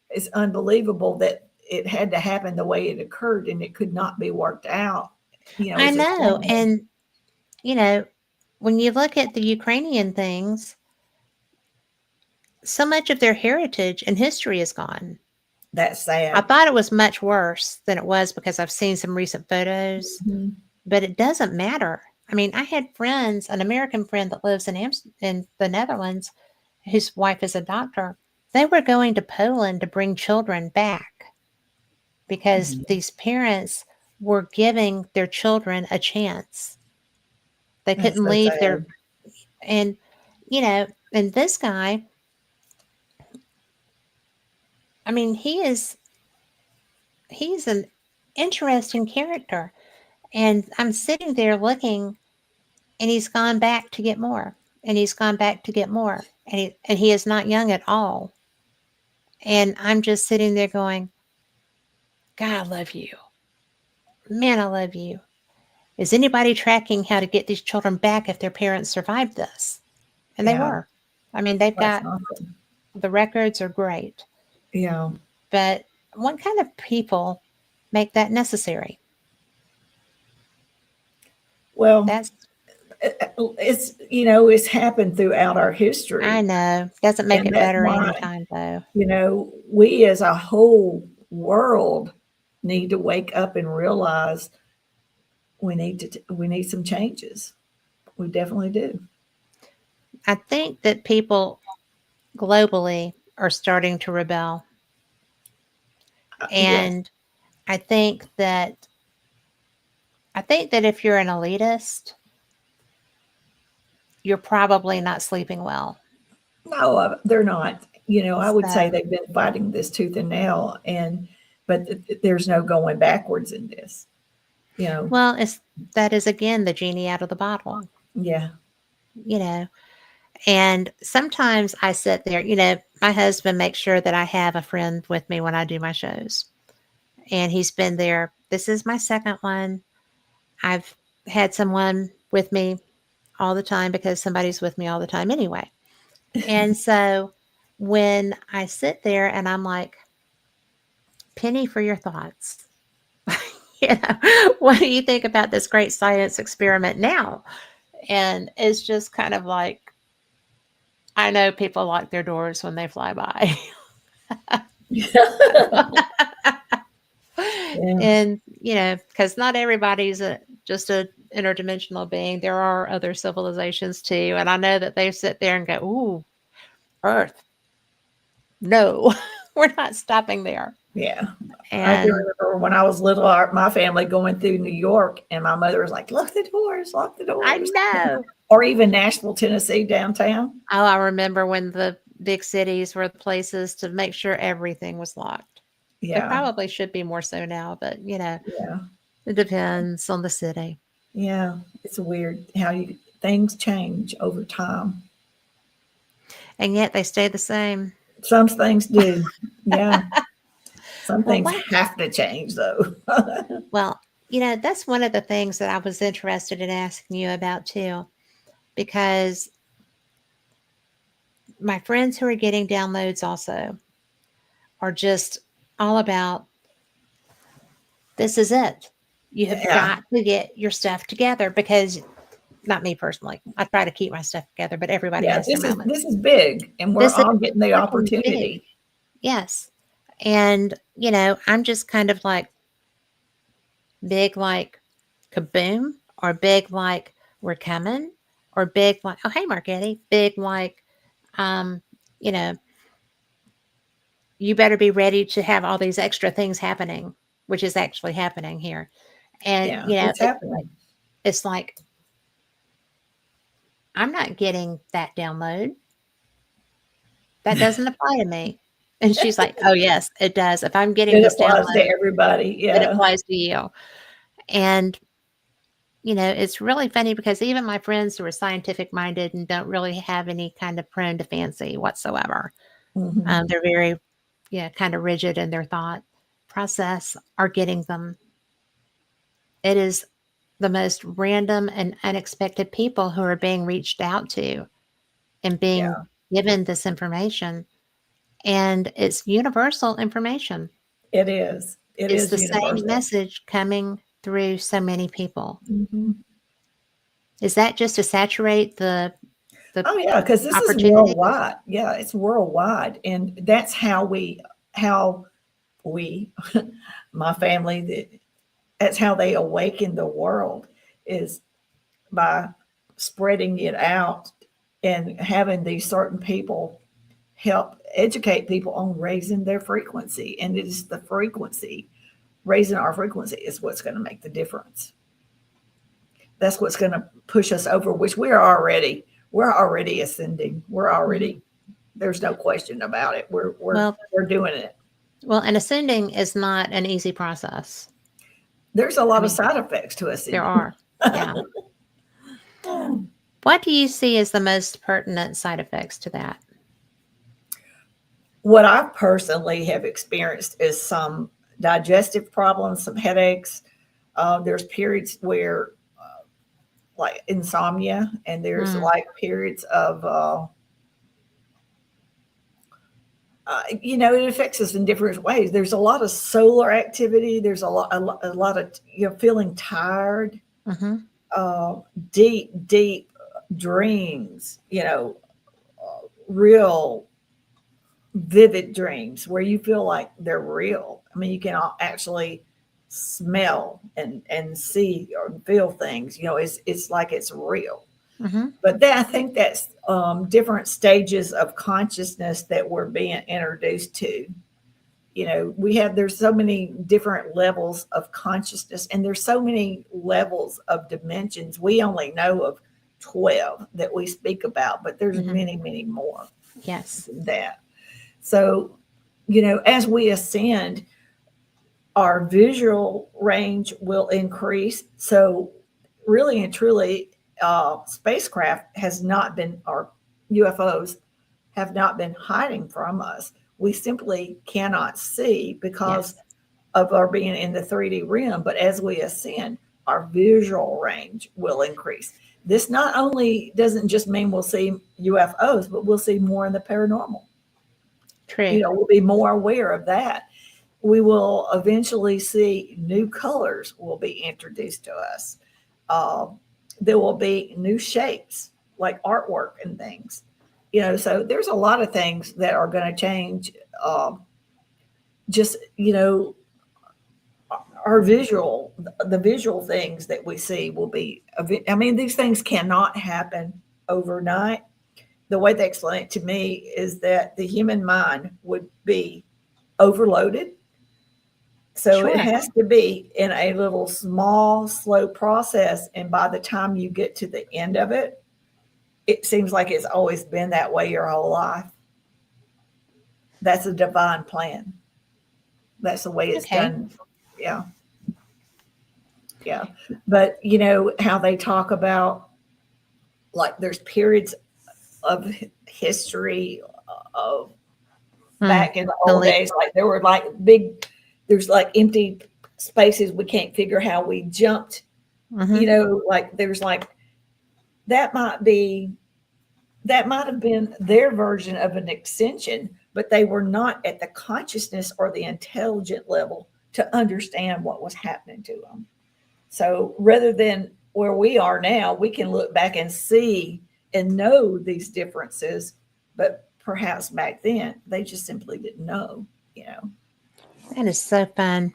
it's unbelievable that it had to happen the way it occurred, and it could not be worked out. I It's a know. shame. And, you know, when you look at the Ukrainian things, so much of their heritage and history is gone. That's I sad. thought it was much worse than it was because I've seen some recent photos, Mhm. but it doesn't matter. I mean, I had friends, an American friend that lives in the Netherlands, whose wife is a doctor. They were going to Poland to bring children back because Mhm. these parents were giving their children a chance. They That's couldn't so leave sad. their and you know, and this guy, I mean, he's an interesting character. And I'm sitting there looking and he's gone back to get more. And he's gone back to get more. And he is not young at all. And I'm just sitting there going, God, I love you. Man, I love you. Is anybody tracking how to get these children back if their parents survived this? And they Yeah, were. I mean, they've that's got awesome. the records are great. Yeah. But what kind of people make that necessary? Well, That's, it's happened throughout our I history, know, doesn't make and it that's better why, any time though. we as a whole world need to wake up and realize we need some changes. We definitely do. I think that people globally are starting to rebel. Yes. And I think that I think that if you're an elitist, you're probably not sleeping well. No, they're not. I would say So, they've been fighting this tooth and nail, but there's no going backwards in this. You know, well, it's that is again the genie out of the bottle, yeah. you know. And sometimes I sit there, my husband makes sure that I have a friend with me when I do my shows. And he's been there. This is my second one. I've had someone with me all the time because somebody's with me all the time anyway. And so when I sit there and I'm like, Penny, for your thoughts, what do you think about this great science experiment now? And it's just kind of like, I know people lock their doors when they fly by. Yeah, And, because not everybody's just a interdimensional being. There are other civilizations too. And I know that they sit there and go, ooh, Earth, no, we're not stopping there. yeah. I do And remember when I was little, my family going through New York, and my mother was like, lock the I doors." know. Or even Nashville, Tennessee, downtown. Oh, I remember when the big cities were the places to make sure everything was locked. It Yeah, probably should be more so now, but yeah, it depends on the city. yeah. It's weird how things change over time. And yet they stay the same. Some things do. Yeah. Some Well, things have to change, though. well, that's one of the things that I was interested in asking you about too, because my friends who are getting downloads also are just all about this is it. You have Yeah. got to get your stuff together because, not me personally, I try to keep my stuff together, but everybody Yeah. has their moments. This is big, and we're This is all getting the freaking big. opportunity. Yes. And, I'm just kind of like big, like kaboom, or big, like we're coming, or big, like, oh, hey, Margetti, big, like, um, you know, you better be ready to have all these extra things happening, which is actually happening here. And, Yeah. It's like, happening. it's like, I'm not getting that download. That doesn't apply to me. And she's like, oh, yes, it does. If I'm getting It this applies to download, everybody. it Yeah. applies to you. And, it's really funny because even my friends who are scientific minded and don't really have any kind of prone to fancy whatsoever, Hmm. they're very, yeah, kind of rigid in their thought process, are getting them. It is the most random and unexpected people who are being reached out to and being Yeah. given this information. And it's universal information. It is. It It's is the same universal. message coming through so many people. Hmm. Is that just to saturate the Oh yeah, because this is opportunity? worldwide. Yeah, it's worldwide, and that's how we, my family, that's how they awaken the world, is by spreading it out and having these certain people help educate people on raising their frequency. And it is the frequency, raising our frequency is what's going to make the difference. That's what's going to push us over, which we're already ascending. We're Mhm. already, there's no question about it. Well, We're doing it. and ascending is not an easy process. There's a I lot of mean, side effects to there ascending. are. Yeah. What do you see as the most pertinent side effects to that? What I personally have experienced is some digestive problems, some headaches. There's periods where, like insomnia, and there's Mm, like periods of, it affects us in different ways. There's a lot of solar activity. There's a lot of, feeling tired, mm-hmm, uh, deep dreams, real vivid dreams where you feel like they're real. I mean, you can actually smell and see or feel things. It's like it's real. mm-hmm. But I think that's, different stages of consciousness that we're being introduced to. There's so many different levels of consciousness, and there's so many levels of dimensions. We only know of 12 that we speak about, but there's Mm-hmm. many more Yes. than that. So, as we ascend, our visual range will increase. So, really and truly, spacecraft has not been, or UFOs have not been hiding from us. We simply cannot see because Yes. of our being in the 3D realm. But as we ascend, our visual range will increase. This not only doesn't just mean we'll see UFOs, but we'll see more in the paranormal. True. We'll be more aware of that. We will eventually see new colors will be introduced to us. Uh, there will be new shapes like artwork and things. So there's a lot of things that are going to change. Just our visual, the visual things that we see will be. I mean, these things cannot happen overnight. The way they explain it to me is that the human mind would be overloaded. So it Sure. has to be in a little small, slow process. And by the time you get to the end of it, it seems like it's always been that way your whole life. That's a divine plan. That's the way it's Okay. done. Yeah. Yeah. But how they talk about, like, there's periods of history of Mm. back in the The old leap. days, like there were like big, there's like empty spaces. We can't figure how we jumped, Hmm. like there's like, that might be, that might have been their version of an extension, but they were not at the consciousness or the intelligent level to understand what was happening to them. So rather than where we are now, we can look back and see and know these differences, but perhaps back then they just simply didn't know, you know. That is so fun.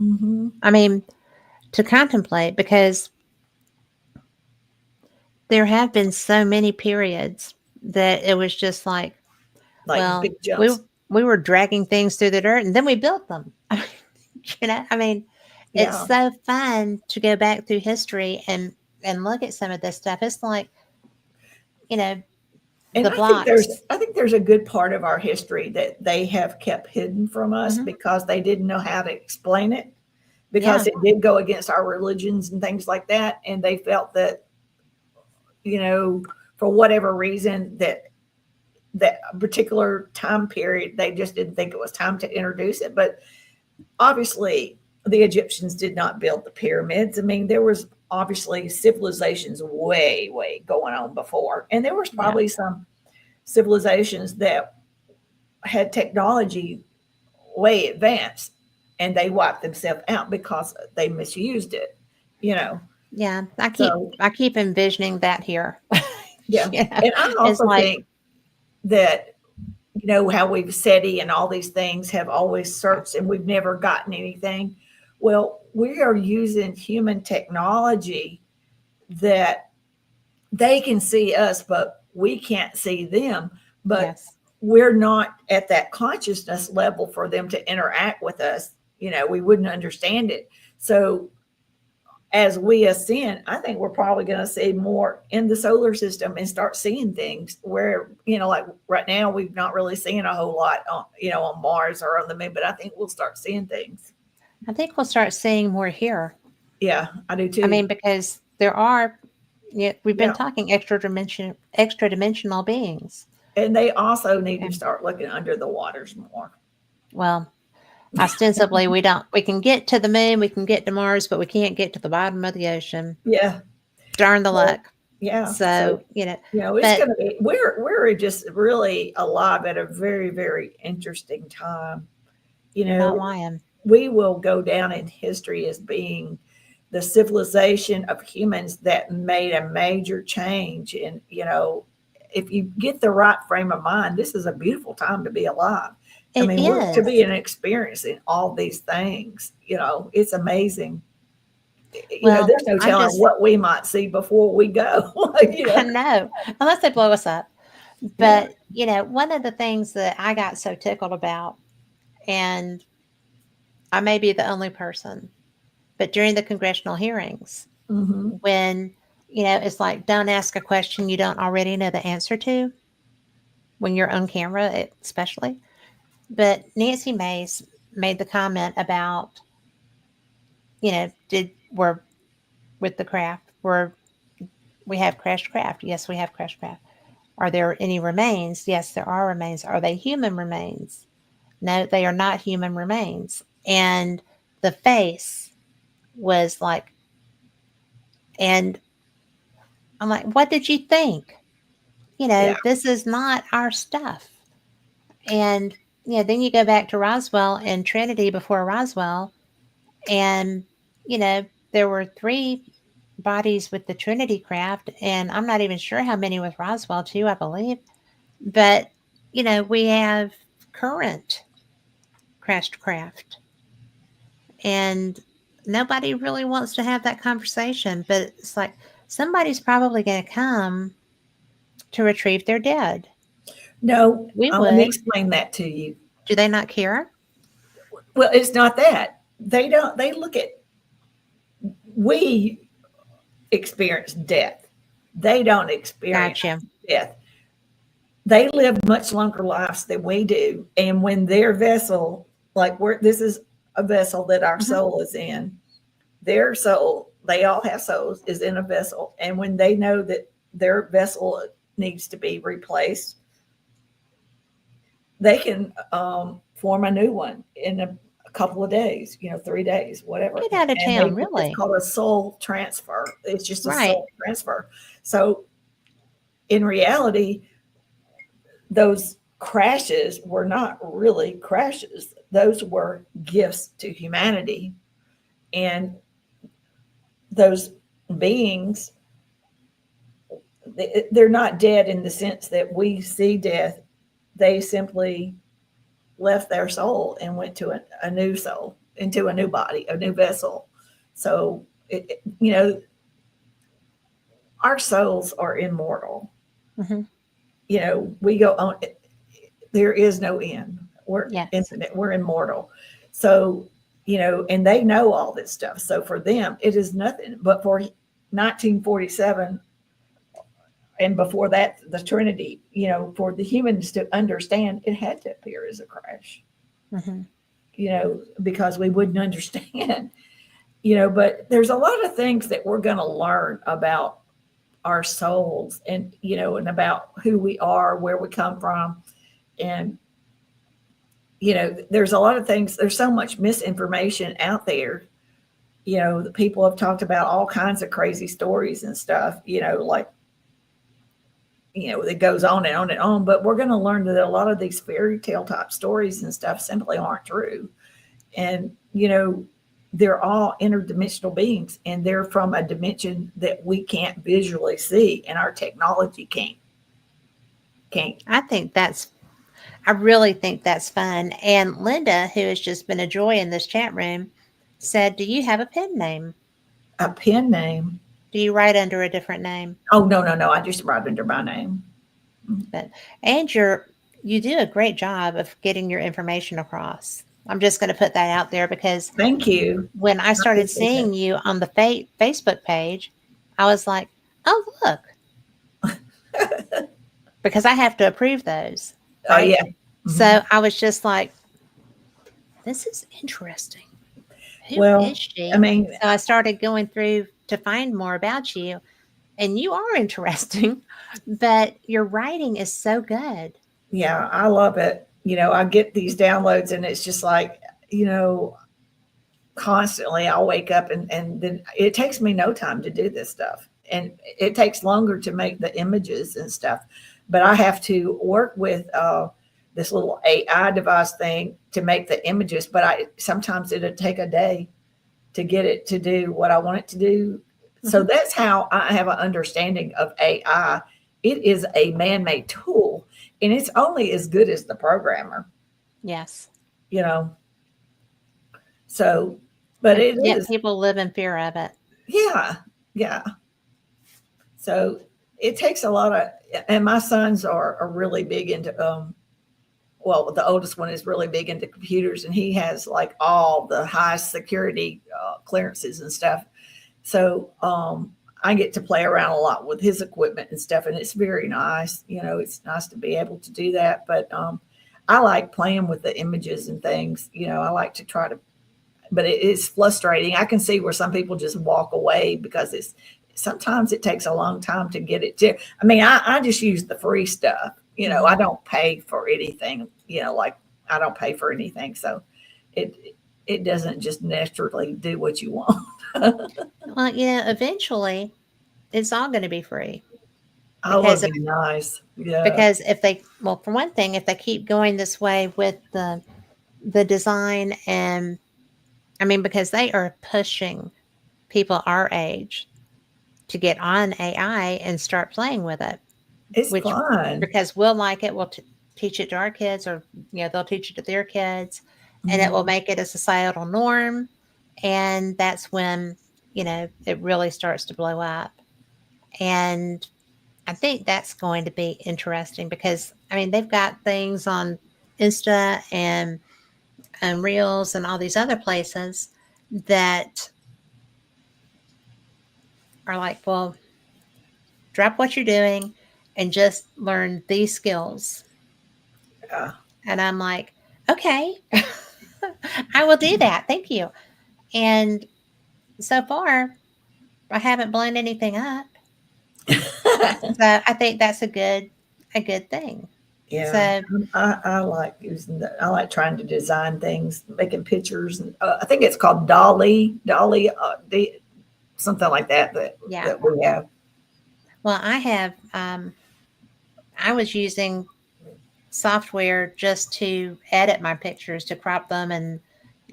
Mm-hmm. I mean, to contemplate because there have been so many periods that it was just like, Like well, big jumps. we were dragging things through the dirt and then we built them. I mean, it's Yeah. so fun to go back through history and look at some of this stuff. It's like, you know, And the blocks. I think there's a good part of our history that they have kept hidden from us Hmm. because they didn't know how to explain it, because Yeah, it did go against our religions and things like that, and they felt that, you know for whatever reason, that particular time period, they just didn't think it was time to introduce it. But obviously the Egyptians did not build the pyramids. I mean, there was obviously civilizations way going on before, and there was yeah, probably some civilizations that had technology way advanced, and they wiped themselves out because they misused it you know yeah. so I keep envisioning that here. yeah. you know, And I it's also like, think that, how we've SETI and all these things have always yeah, searched and we've never gotten anything. Well, we are using human technology that they can see us, but we can't see them. But yes. we're not at that consciousness level for them to interact with us. We wouldn't understand it. So as we ascend, I think we're probably going to see more in the solar system and start seeing things where, like right now, we've not really seen a whole lot on Mars or on the moon, but I think we'll start seeing things. I think we'll start seeing more here. Yeah, I do I too. mean, because there are, yeah, we've been Yeah. talking extra dimensional beings. And they also need to And start looking under the waters more. well, ostensibly, we can get to the moon, we can get to Mars, but we can't get to the bottom of the ocean. Yeah. Darn the So, luck. yeah. So, So, it's but going to be, we're just really alive at a very, very interesting time. You about know, Wyam. we will go down in history as being the civilization of humans that made a major change. And, if you get the right frame of mind, this is a beautiful time to be alive. I It mean, we're to be is. an experiencing all these things. It's amazing. Well, There's no I'm telling just, what we might see before we go. I know, unless they blow us up. Yeah. But, one of the things that I got so tickled about, and I may be the only person, but during the congressional hearings, Hmm. when, it's like, don't ask a question you don't already know the answer to when you're on camera, especially. But Nancy Mace made the comment about, we're with the craft, we have crashed craft. Yes, we have crashed craft. Are there any remains? Yes, there are remains. Are they human remains? No, they are not human remains. And the face was like, and I'm like, what did you think? Yeah. This is not our stuff. And, then you go back to Roswell and Trinity before Roswell, and, there were three bodies with the Trinity craft, and I'm not even sure how many with Roswell too, I believe. But we have current crashed craft, and nobody really wants to have that conversation. But it's like somebody's probably going to come to retrieve their dead. No, We let me would. explain that to you. Do they not care? Well, it's not that. They don't, they look at, we experience death. They don't experience Gotcha. death. They live much longer lives than we do. And when their vessel, like this is a vessel that our Hmm. soul is in, their soul, they all have souls, is in a vessel. And when they know that their vessel needs to be replaced, they can form a new one in a couple of days, 3 days, whatever. Get out of And town, it's really. called a soul transfer. It's just a Right. soul transfer. So in reality, those crashes were not really crashes. Those were gifts to humanity. And those beings, they're not dead in the sense that we see death. They simply left their soul and went to a new soul, into a new body, a new vessel. So, our souls are immortal. Hmm. We go on, there is no end. We're Yes. infinite, we're immortal. So, and they know all this stuff. So for them, it is nothing. But for 1947 and before that, the Trinity, for the humans to understand, it had to appear as a crash, Hmm. because we wouldn't understand, but there's a lot of things that we're going to learn about our souls and about who we are, where we come from. And, there's a lot of things, there's so much misinformation out there. The people have talked about all kinds of crazy stories and stuff, like, it goes on and on and on. But we're going to learn that a lot of these fairy tale type stories and stuff simply aren't true. And, they're all interdimensional beings, and they're from a dimension that we can't visually see, and our technology can't. I think I really think that's fun. And Linda, who has just been a joy in this chat room, said, "Do you have a pen name? A pen name? Do you write under a different name?" Oh, no, no, no. I just write under my name. But and you do a great job of getting your information across. I'm just going to put that out there because Thank you. when I I started appreciate that. seeing you on the Facebook page, I was like, "Oh, look," because I have to approve those, Oh, right? yeah. Mhm. So I was just like, "This is interesting. Who is Well, I she?" mean, So I started going through to find more about you, and you are interesting, but your writing is so good. yeah, I love it. I get these downloads, and it's just like, you know, constantly I'll wake up, and then it takes me no time to do this stuff. And it takes longer to make the images and stuff. But I have to work with this little AI device thing to make the images. But I sometimes it'll take a day to get it to do what I want it to do. So Mhm. that's how I have an understanding of AI. It is a man-made tool, and it's only as good as the programmer, Yes. you know. So, but And it yet is, people live in fear of it. yeah, yeah. So it takes a lot of, and my sons are really big into, well, the oldest one is really big into computers, and he has like all the high security clearances and stuff. So I get to play around a lot with his equipment and stuff, and it's very nice. It's nice to be able to do that. But I like playing with the images and things. I like to try to, but it is frustrating. I can see where some people just walk away because it's sometimes it takes a long time to get it to. I mean, I just use the free stuff. I Hmm. don't pay for anything. Like I don't pay for anything, so it it doesn't just naturally do what you want. Well, eventually it's all going to be free Oh, because would be nice. Yeah. because if they well, for one thing, if they keep going this way with the design, and I mean, because they are pushing people our age to get on AI and start playing with it, It's which fun. because we'll like it, we'll teach it to our kids, or they'll teach it to their kids, and it will Mhm. make it a societal norm, and that's when it really starts to blow up. And I think that's going to be interesting because I mean they've got things on Insta and Reels and all these other places that are like, well, drop what you're doing and just learn these skills. Yeah. And I'm like, okay, I will do that. Thank you. And so far, I haven't blown anything up. So I think that's a good thing. Yeah, So I like using I like trying to design things, making pictures, and I think it's called Dolly, something like that yeah. that we have. Well, I was using software just to edit my pictures, to crop them and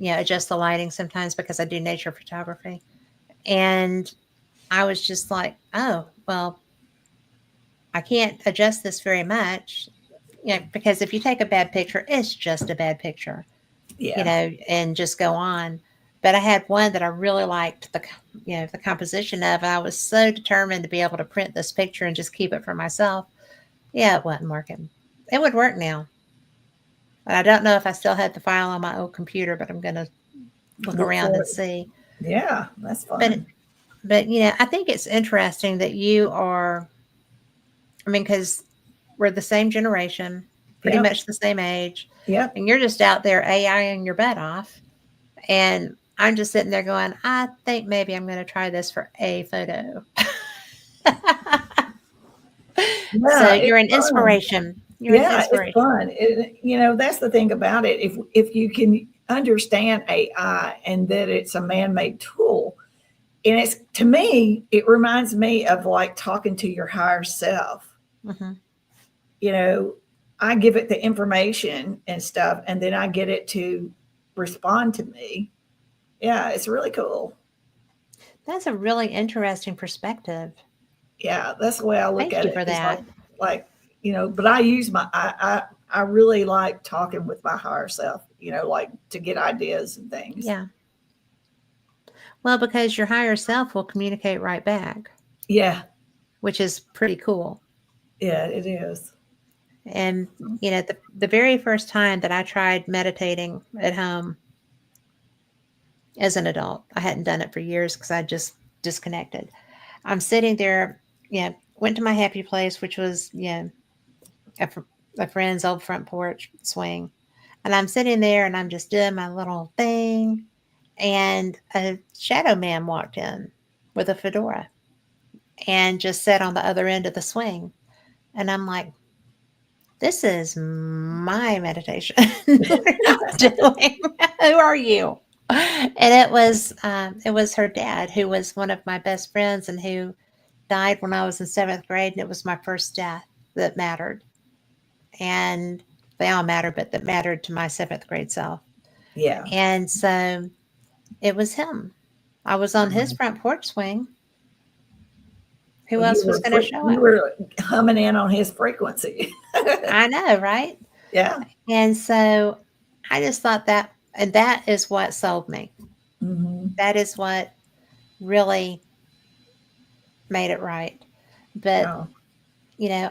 adjust the lighting sometimes because I do nature photography. And I was just like, oh, well, I can't adjust this very much. Because if you take a bad picture, it's just a bad picture, Yeah, and just go on. But I had one that I really liked the composition of. I was so determined to be able to print this picture and just keep it for myself. Yeah, it wasn't working. It would work now. But I don't know if I still had the file on my old computer, but I'm going to look look around for and it. see. Yeah, that's But fun. but I think it's interesting that you are. I mean, because we're the same generation, pretty Yep, much the same age, yep. and you're just out there AIing your butt off, and I'm just sitting there going, I think maybe I'm going to try this for a photo. So Yeah, you're it's an fun. inspiration. You're an Yeah, it's inspiration. fun. That's the thing about it. If you can understand AI and that it's a man-made tool, and it's to me, it reminds me of like talking to your higher self. Hmm. you know, I give it the information and stuff, and then I get it to respond to me. Yeah, it's really cool. That's a really interesting perspective. Yeah, that's the way I look Thank at you it. for It's that. like, but I use I really like talking with my higher self, like to get ideas and things. Yeah. Well, because your higher self will communicate right back, Yeah, which is pretty cool. yeah, it is. And the very first time that I tried meditating at home as an adult, I hadn't done it for years because I just disconnected. I'm sitting there, went to my happy place, which was a, a friend's old front porch swing, and I'm sitting there and I'm just doing my little thing, and a shadow man walked in with a fedora and just sat on the other end of the swing, and I'm like, this is my meditation. What are you doing? Who are you? And it was her dad, who was one of my best friends and who died when I was in seventh grade, and it was my first death that mattered. And they all mattered, but that mattered to my seventh grade self. Yeah. And so it was him. I was on his front porch swing. Who Well, else was going to show you up? were humming in on his frequency. I know, right? Yeah. And so I just thought that, and that is what sold me. Hmm. That is what really made it right. But, Yeah.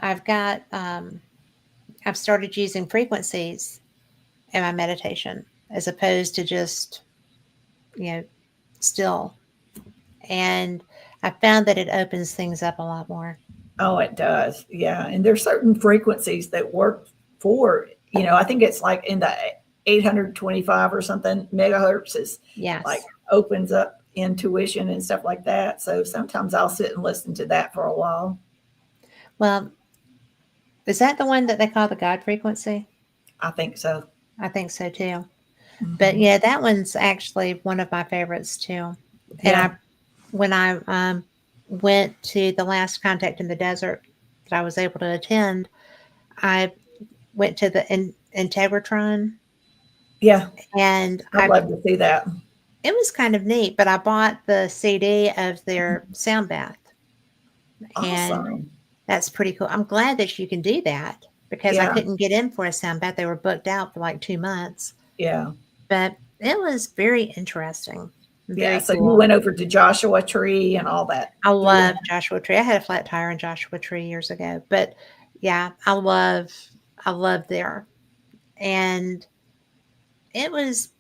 I've started using frequencies in my meditation as opposed to just, you know, still. And I found that it opens things up a lot more. Oh, it does. Yeah. And there's certain frequencies that work for, I think it's like in the 825 or something megahertz is like Yes. opens up intuition and stuff like that. So sometimes I'll sit and listen to that for a while. Well, is that the one that they call the God frequency? I think so. I think so too. But Hmm. yeah, that one's actually one of my favorites too. And Yeah. when I went to the last contact in the desert that I was able to attend, I went to the Integratron, Yeah. and I'd love to see that. it was kind of neat. But I bought the CD of their sound bath, and Awesome. that's pretty cool. I'm glad that you can do that because I Yeah. couldn't get in for a sound bath. They were booked out for like 2 months, Yeah. but it was very interesting, Yeah. very So you cool. went over to Joshua Tree and all that I through love that. Joshua Tree. I had a flat tire in Joshua Tree years ago, but yeah, I love there. And it was,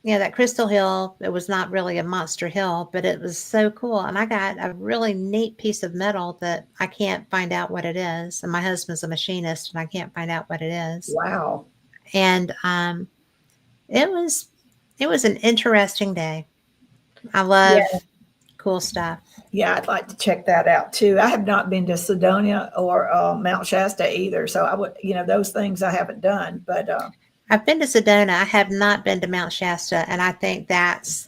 that Crystal Hill, it was not really a monster hill, but it was so cool. And I got a really neat piece of metal that I can't find out what it is. And my husband's a machinist and I can't find out what it is. Wow. And it was it was an interesting day. I love Yeah. cool stuff. Yeah. I'd like to check that out too. I have not been to Sedonia or Mount Shasta either. So I would, those things I haven't done, but I've been to Sedona. I have not been to Mount Shasta, and I think that's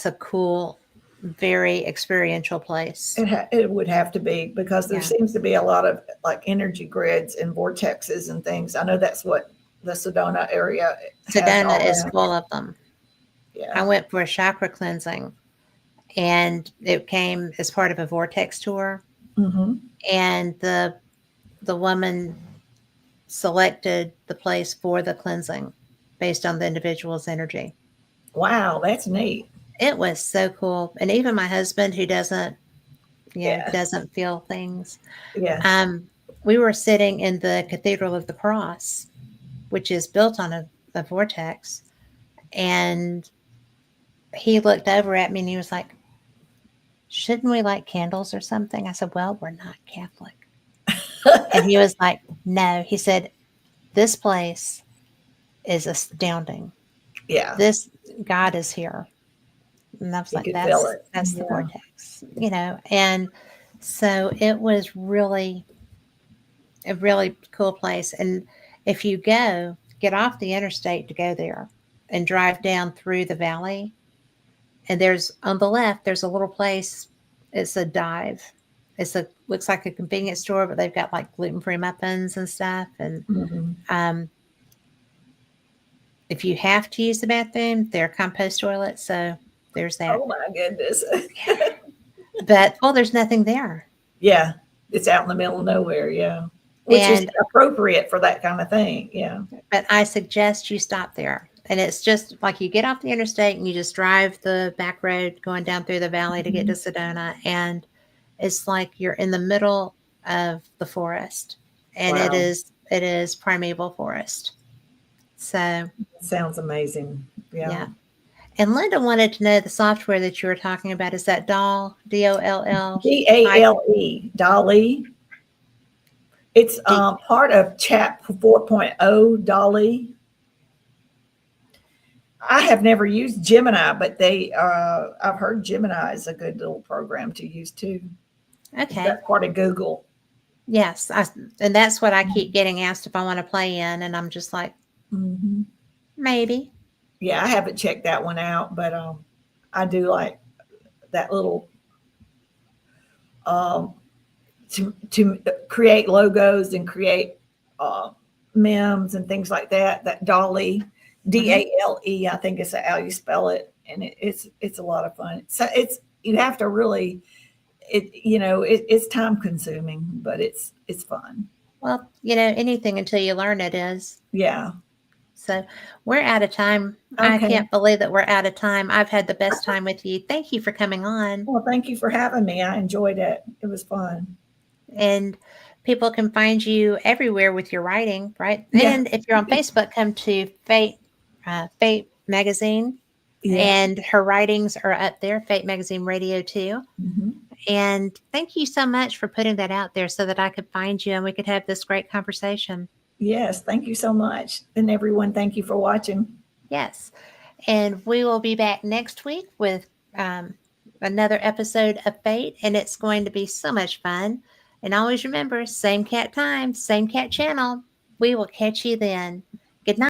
a cool, very experiential place. it would have to be because there Yeah. seems to be a lot of like energy grids and vortexes and things. I know that's what the Sedona area has Sedona all is that. full of them. I Yeah. went for a chakra cleansing and it came as part of a vortex tour, Hmm. and the woman selected the place for the cleansing based on the individual's energy. Wow, that's neat. It was so cool. And even my husband, who Yeah. doesn't feel things, Yes. um, we were sitting in the Cathedral of the Cross, which is built on a vortex. And he looked over at me and he was like, shouldn't we light candles or something? I said, well, we're not Catholic. And he was like, no. He said, this place is astounding. Yeah. This God is here. And I was You like, could feel that's it. that's the Yeah. vortex. And so it was really a really cool place. And if you get off the interstate to go there and drive down through the valley, and there's on the left, there's a little place. It's a dive. It's a looks like a convenience store, but they've got like gluten-free muffins and stuff. And Hmm. um, if you have to use the bathroom, they're compost toilets, so there's that. Oh my goodness. But well, there's nothing there, Yeah. It's out in the middle of nowhere. Yeah. Which is and appropriate for that kind of thing. Yeah. but I suggest you stop there. And it's just like you get off the interstate and you just drive the back road going down through the valley to get to Mhm. Sedona, and it's like you're in the middle of the forest, and it Wow. is it is primeval forest. So Sounds amazing. Yeah. yeah. And Linda wanted to know the software that you were talking about. Is that Doll, DOLL DALE, Dolly. It's D? part of Chat 4.0, Dolly. I have never used Gemini, but I've heard Gemini is a good little program to use too. Okay. That's part of Google. Yes. And that's what I keep getting asked if I want to play in. And I'm just like, Hmm. maybe. Yeah, I haven't checked that one out, but I do like that little um, to create logos and create uh, memes and things like that. That Dolly, Hmm. DALE, I think is how you spell it, and it's a lot of fun. So you have to really it's time consuming, but it's fun. Well, anything until you learn it is. Yeah. So we're out of time. I Okay. can't believe that we're out of time. I've had the best time with you. Thank you for coming on. Well, thank you for having me. I enjoyed it. It was fun. And people can find you everywhere with your writing, right? Yeah. And if you're on Facebook, come to Fate Magazine, Yeah. and her writings are up there. Fate Magazine Radio too. Hmm. And thank you so much for putting that out there so that I could find you and we could have this great conversation. Yes. Thank you so much. And everyone, thank you for watching. Yes. And we will be back next week with um, another episode of Fate, and it's going to be so much fun. And always remember, same cat time, same cat channel. We will catch you then. Good night.